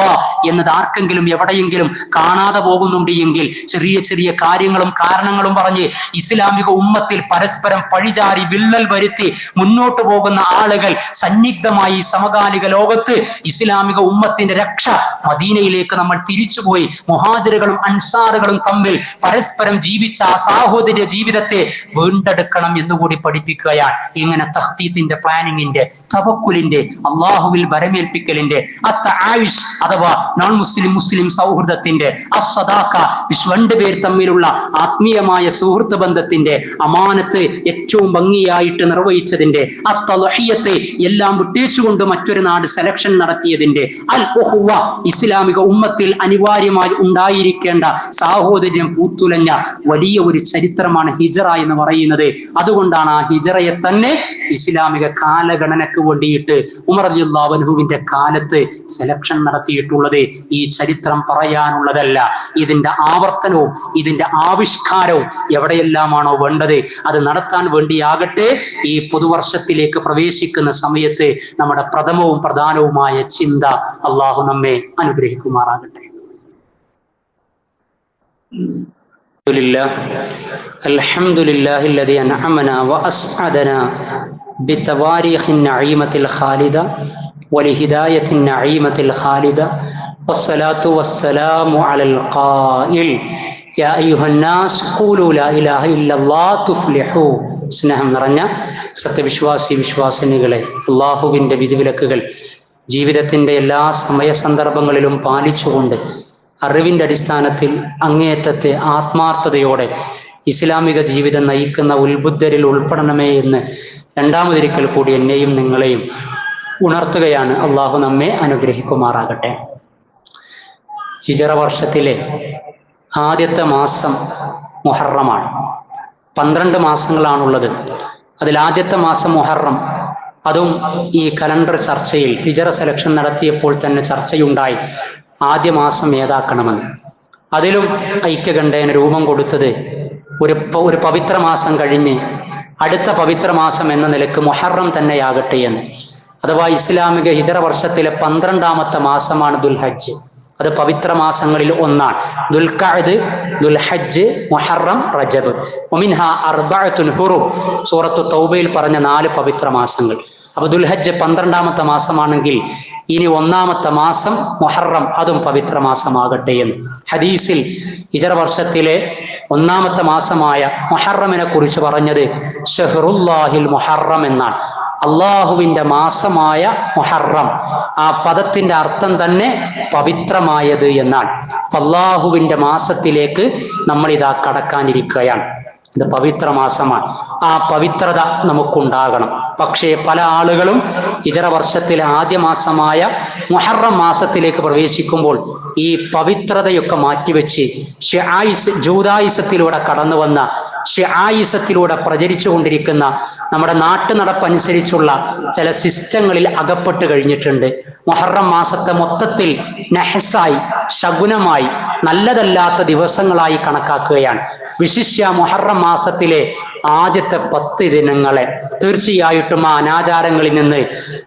എന്നത് ആർക്കെങ്കിലും എവിടെയെങ്കിലും കാണാതെ പോകുന്നുണ്ട് എങ്കിൽ ചെറിയ ചെറിയ കാര്യങ്ങളും കാരണങ്ങളും പറഞ്ഞ് ഇസ്ലാമിക ഉമ്മത്തിൽ പരസ്പരം പഴിചാരി വിള്ളൽ വരുത്തി മുന്നോട്ട് പോകുന്ന ആളുകൾ സന്നിഗ്ധമായി സമകാലിക ലോകത്ത് ഇസ്ലാമിക ഉമ്മത്തിന്റെ രക്ഷ മദീനയിലേക്ക് നമ്മൾ തിരിച്ചുപോയി മുഹാജിറുകളും അൻസാറുകളും തമ്മിൽ പരസ്പരം ജീവിച്ച ആ സാഹോദര്യ ജീവിതത്തെ വീണ്ടെടുക്കണം എന്നുകൂടി പഠിപ്പിക്കുകയാണ്. ഇങ്ങനെ തഖ്തീത്തിന്റെ, പ്ലാനിങ്ങിന്റെ, തവക്കുലിന്റെ, അള്ളാഹുവിൽ വരമേൽപ്പിക്കലിന്റെ, അത്തആയിഷ് അഥവാ നോൺ മുസ്ലിം സൗഹൃദത്തിന്റെ, അസ്സദാഖ രണ്ടുപേർ തമ്മിലുള്ള ആത്മീയമായ സുഹൃത്ത് ബന്ധത്തിന്റെ, അമാനത്ത് ഏറ്റവും ഭംഗിയായിട്ട് നിർവഹിച്ചതിന്റെ, അത്തളഹിയത്ത് എല്ലാം വിട്ടേച്ചുകൊണ്ട് മറ്റൊരു നാട് സെലക്ഷൻ നടത്തിയതിന്റെ, അൽ ഉഖുവ ഇസ്ലാമിക ഉമ്മത്തിൽ അനിവാര്യമായി ഉണ്ടായിരിക്കേണ്ട സാഹോദര്യം പൂത്തുലഞ്ഞ വലിയ ഒരു ചരിത്രമാണ് ഹിജ്റ എന്ന് പറയുന്നത്. അതുകൊണ്ടാണ് ആ ഹിജ്റയെ തന്നെ ഇസ്ലാമിക കാലഗണനക്ക് വേണ്ടിയിട്ട് ഉമർ റളിയല്ലാഹു അൻഹുവിന്റെ കാലത്ത് സെലക്ഷൻ നടത്തിയിട്ടുള്ളത്. ഈ ചരിത്രം പറയാനുള്ളതല്ല. ഇതിന്റെ ആവർത്തനവും ഇതിന്റെ ആവിഷ്കാരവും എവിടെയെല്ലാമാണോ വേണ്ടത് അത് നടത്താൻ വേണ്ടിയാകട്ടെ ഈ പുതുവർഷത്തിലേക്ക് പ്രവേശിക്കുന്ന സമയത്ത് നമ്മുടെ പ്രഥമവും പ്രധാനവുമായ ചിന്ത അള്ളാഹു നമ്മെ അനുഗ്രഹിക്കുമാറാകട്ടെ. അൽഹംദുലില്ലാഹി الذي أنعمنا وأسعدنا بتواريخ النعيمة الخالدة ولهداية النعيمة الخالدة والصلاة والسلام على القائل يا أيها الناس قولوا لا إله إلا الله تفلحوا. സ്നേഹം നിറഞ്ഞ സത്യവിശ്വാസി വിശ്വാസിനികളെ, അള്ളാഹുവിന്റെ വിധിവിലക്കുകൾ ജീവിതത്തിന്റെ എല്ലാ സമയ സന്ദർഭങ്ങളിലും പാലിച്ചുകൊണ്ട് അറിവിന്റെ അടിസ്ഥാനത്തിൽ അങ്ങേയറ്റത്തെ ആത്മാർത്ഥതയോടെ ഇസ്ലാമിക ജീവിതം നയിക്കുന്ന ഉത്ബുദ്ധരിൽ ഉൾപ്പെടണമേ എന്ന് രണ്ടാമതൊരിക്കൽ കൂടി എന്നെയും നിങ്ങളെയും ഉണർത്തുകയാണ്. അള്ളാഹു നമ്മെ അനുഗ്രഹിക്കുമാറാകട്ടെ. ഹിജറ വർഷത്തിലെ ആദ്യത്തെ മാസം മുഹറമാണ്. 12 മാസങ്ങളാണുള്ളത്. അതിൽ ആദ്യത്തെ മാസം മുഹറം. അതും ഈ കലണ്ടർ ചർച്ചയിൽ ഹിജറ സെലക്ഷൻ നടത്തിയപ്പോൾ തന്നെ ചർച്ചയുണ്ടായി ആദ്യ മാസം ഏതാക്കണമെന്ന്. അതിലും ഐക്യകണ്ഠേന രൂപം കൊടുത്തത് ഒരു പവിത്ര മാസം കഴിഞ്ഞ് അടുത്ത പവിത്ര മാസം എന്ന നിലക്ക് മുഹറം തന്നെയാകട്ടെ എന്ന്. അഥവാ ഇസ്ലാമിക ഹിജറ വർഷത്തിലെ 12ാമത്തെ മാസമാണ് ദുൽഹജ്ജ്. അത് പവിത്ര മാസങ്ങളിൽ ഒന്നാണ്. ദുൽഖഅദ്, ദുൽഹജ്ജ്, മുഹറം, റജബ്. വമിൻഹാ അർബഅത്തുൻ ഹുറും, സൂറത്തു തൗബയിൽ പറഞ്ഞ 4 പവിത്ര മാസങ്ങൾ. അപ്പൊ ദുൽഹജ്ജ് 12ാമത്തെ മാസമാണെങ്കിൽ ഇനി 1ാമത്തെ മാസം മുഹറം, അതും പവിത്ര മാസമാകട്ടെ എന്ന്. ഹദീസിൽ ഹിജറ വർഷത്തിലെ 1ാമത്തെ മാസമായ മുഹറമിനെ കുറിച്ച് പറഞ്ഞത് ഷഹ്റുല്ലാഹിൽ മുഹറം എന്നാണ്. അള്ളാഹുവിന്റെ മാസമായ മുഹറം. ആ പദത്തിന്റെ അർത്ഥം തന്നെ പവിത്രമായത് എന്നാണ്. അള്ളാഹുവിന്റെ മാസത്തിലേക്ക് നമ്മൾ ഇതാ കടക്കാനിരിക്കുകയാണ്. ഇത് പവിത്ര മാസമാണ്. ആ പവിത്രത നമുക്കുണ്ടാകണം. പക്ഷേ പല ആളുകളും ഹിജറ വർഷത്തിലെ ആദ്യ മാസമായ മുഹറം മാസത്തിലേക്ക് പ്രവേശിക്കുമ്പോൾ ഈ പവിത്രതയൊക്കെ മാറ്റിവെച്ച് ജൂദായിസത്തിലൂടെ കടന്നു വന്ന ഷിആയിസത്തിലൂടെ പ്രചരിച്ചുകൊണ്ടിരിക്കുന്ന നമ്മുടെ നാട്ടു നടപ്പനുസരിച്ചുള്ള ചില സിസ്റ്റങ്ങളിൽ അകപ്പെട്ട് കഴിഞ്ഞിട്ടുണ്ട്. മുഹറം മാസത്തെ മൊത്തത്തിൽ നഹസായി, ശകുനമായി, നല്ലതല്ലാത്ത ദിവസങ്ങളായി കണക്കാക്കുകയാണ്. വിശിഷ്യ മുഹറം മാസത്തിലെ ആദ്യത്തെ 10 ദിനങ്ങളെ തീർച്ചയായിട്ടും ആ അനാചാരങ്ങളിൽ നിന്ന്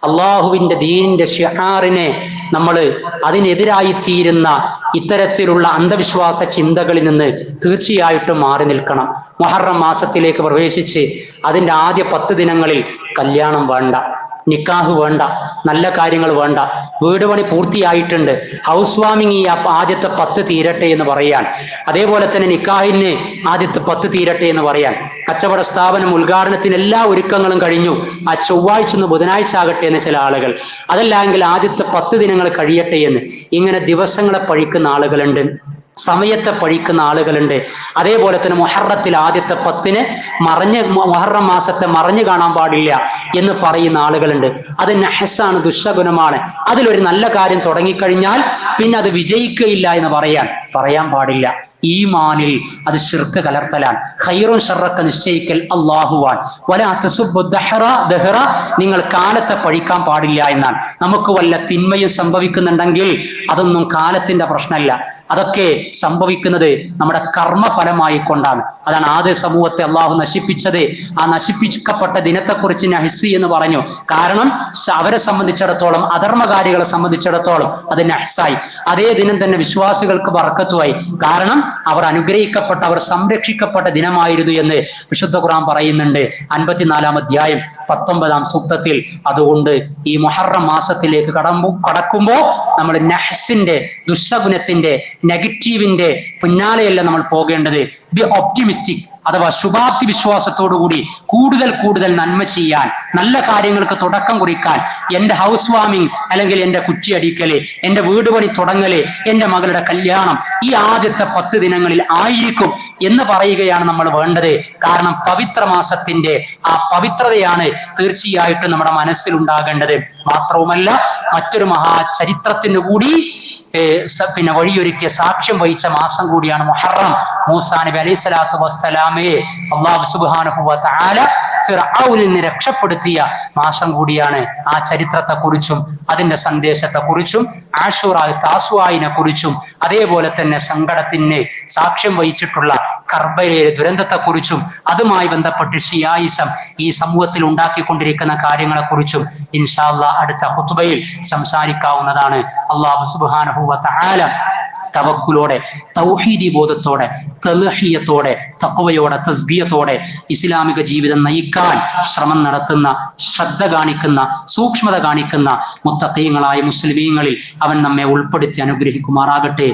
അള്ളാഹുവിന്റെ ദീനിന്റെ ശിആറിനെ നമ്മൾ അതിനെതിരായി തീരുന്ന ഇത്തരത്തിലുള്ള അന്ധവിശ്വാസ ചിന്തകളിൽ നിന്ന് തീർച്ചയായിട്ടും മാറി നിൽക്കണം. മുഹറം മാസത്തിലേക്ക് പ്രവേശിച്ച് അതിന്റെ ആദ്യ 10 ദിനങ്ങളിൽ കല്യാണം വേണ്ട, നിക്കാഹ് വേണ്ട, നല്ല കാര്യങ്ങൾ വേണ്ട. വീട് പണി പൂർത്തിയായിട്ടുണ്ട്, ഹൗസ് വാമിങ് ഈ ആദ്യത്തെ 10 തീരട്ടെ എന്ന് പറയാൻ. അതേപോലെ തന്നെ നിക്കാഹിന് ആദ്യത്തെ 10 തീരട്ടെ എന്ന് പറയാൻ. കച്ചവട സ്ഥാപനം ഉദ്ഘാടനത്തിന് എല്ലാ ഒരുക്കങ്ങളും കഴിഞ്ഞു, ആ ചൊവ്വാഴ്ച ബുധനാഴ്ച ആകട്ടെ എന്ന് ചില ആളുകൾ. അതല്ലെങ്കിൽ ആദ്യത്തെ 10 ദിനങ്ങൾ കഴിയട്ടെ എന്ന്. ഇങ്ങനെ ദിവസങ്ങളെ പഴിക്കുന്ന ആളുകളുണ്ട്, സമയത്തെ പഴിക്കുന്ന ആളുകളുണ്ട്. അതേപോലെ തന്നെ മുഹറത്തിൽ ആദ്യത്തെ 10 മുഹറം മാസത്തെ മറഞ്ഞു കാണാൻ പാടില്ല എന്ന് പറയുന്ന ആളുകളുണ്ട്. അത് നഹസാണ്, ദുശഗുണമാണ്. അതിലൊരു നല്ല കാര്യം തുടങ്ങിക്കഴിഞ്ഞാൽ പിന്നെ അത് വിജയിക്കുകയില്ല എന്ന് പറയാൻ പാടില്ല. ഈമാനിൽ അത് ശിർക്ക് കലർത്തലാണ്. ഖൈറുൻ ഷർറൊക്കെ നിശ്ചയിക്കൽ അല്ലാഹുവാൻ. വലാ തസുബ്ബു ദഹ്റ, നിങ്ങൾ കാലത്തെ പഴിക്കാൻ പാടില്ല എന്നാണ്. നമുക്ക് വല്ല തിന്മയും സംഭവിക്കുന്നുണ്ടെങ്കിൽ അതൊന്നും കാലത്തിന്റെ പ്രശ്നമല്ല, അതൊക്കെ സംഭവിക്കുന്നത് നമ്മുടെ കർമ്മഫലമായി കൊണ്ടാണ്. അതാണ് ആദ്യ സമൂഹത്തെ അള്ളാഹു നശിപ്പിച്ചത്. ആ നശിപ്പിക്കപ്പെട്ട ദിനത്തെക്കുറിച്ച് നഹ്സി എന്ന് പറഞ്ഞു. കാരണം അവരെ സംബന്ധിച്ചിടത്തോളം, അധർമ്മകാരികളെ സംബന്ധിച്ചിടത്തോളം അത് നഹ്സായി. അതേ ദിനം തന്നെ വിശ്വാസികൾക്ക് ബർക്കത്തുമായി. കാരണം അവർ അനുഗ്രഹിക്കപ്പെട്ട, അവർ സംരക്ഷിക്കപ്പെട്ട ദിനമായിരുന്നു എന്ന് വിശുദ്ധ ഖുർആൻ പറയുന്നുണ്ട് 54-ാം അധ്യായം 19-ാം സൂക്തത്തിൽ. അതുകൊണ്ട് ഈ മുഹറം മാസത്തിലേക്ക് കടക്കുമ്പോ നമ്മൾ നഹ്സിന്റെ, ദുശഗുണത്തിന്റെ, നെഗറ്റീവിന്റെ പിന്നാലെയല്ല നമ്മൾ പോകേണ്ടത്. ബി ഒപ്റ്റിമിസ്റ്റിക് അഥവാ ശുഭാപ്തി വിശ്വാസത്തോടുകൂടി കൂടുതൽ നന്മ ചെയ്യാൻ, നല്ല കാര്യങ്ങൾക്ക് തുടക്കം കുറിക്കാൻ. എന്റെ ഹൗസ് വാമിങ് അല്ലെങ്കിൽ എന്റെ കുറ്റിയടിക്കല്, എന്റെ വീട് പണി തുടങ്ങല്, എന്റെ മകളുടെ കല്യാണം ഈ ആദ്യത്തെ 10 ദിനങ്ങളിൽ ആയിരിക്കും എന്ന് പറയുകയാണ് നമ്മൾ വേണ്ടത്. കാരണം പവിത്ര മാസത്തിന്റെ ആ പവിത്രതയാണ് തീർച്ചയായിട്ടും നമ്മുടെ മനസ്സിലുണ്ടാകേണ്ടത്. മാത്രവുമല്ല, മറ്റൊരു മഹാചരിത്രത്തിന് കൂടി പിന്നെ വഴിയൊരുക്കിയ സാക്ഷ്യം വഹിച്ച മാസം കൂടിയാണ് മുഹറം. മൂസാ നബി അലൈഹി സ്വലാത്തു വസ്സലാമയെ അല്ലാഹു സുബ്ഹാനഹു വ തആല ഫിർഔനിൽ നിന്ന് രക്ഷപ്പെടുത്തിയ മാസം കൂടിയാണ്. ആ ചരിത്രത്തെക്കുറിച്ചും അതിന്റെ സന്ദേശത്തെക്കുറിച്ചും ആശൂറ താസുആയിനെ കുറിച്ചും അതേപോലെ തന്നെ സങ്കടത്തിന് സാക്ഷ്യം വഹിച്ചിട്ടുള്ള കർബലയിലെ ദുരന്തത്തെക്കുറിച്ചും അതുമായി ബന്ധപ്പെട്ട് ഷിയായിസം ഈ സമൂഹത്തിൽ ഉണ്ടാക്കിക്കൊണ്ടിരിക്കുന്ന കാര്യങ്ങളെക്കുറിച്ചും ഇൻഷാ അല്ലാഹ് അടുത്ത ഖുതുബയിൽ സംസാരിക്കാവുന്നതാണ്. അല്ലാഹു സുബ്ഹാനഹു വ തആല തവക്കുലോടെ, തൗഹീദി ബോധത്തോടെ, തൽഹിയത്തോടെ, തഖ്വയോടെ, തസ്ബിയത്തോടെ ഇസ്ലാമിക ജീവിതം നയിക്കാൻ ശ്രമം നടത്തുന്ന, ശ്രദ്ധ കാണിക്കുന്ന, സൂക്ഷ്മത കാണിക്കുന്ന മുത്തഖീങ്ങളായ മുസ്ലിമീങ്ങളിൽ അവൻ നമ്മെ ഉൾപ്പെടുത്തി അനുഗ്രഹിക്കുമാറാകട്ടെ.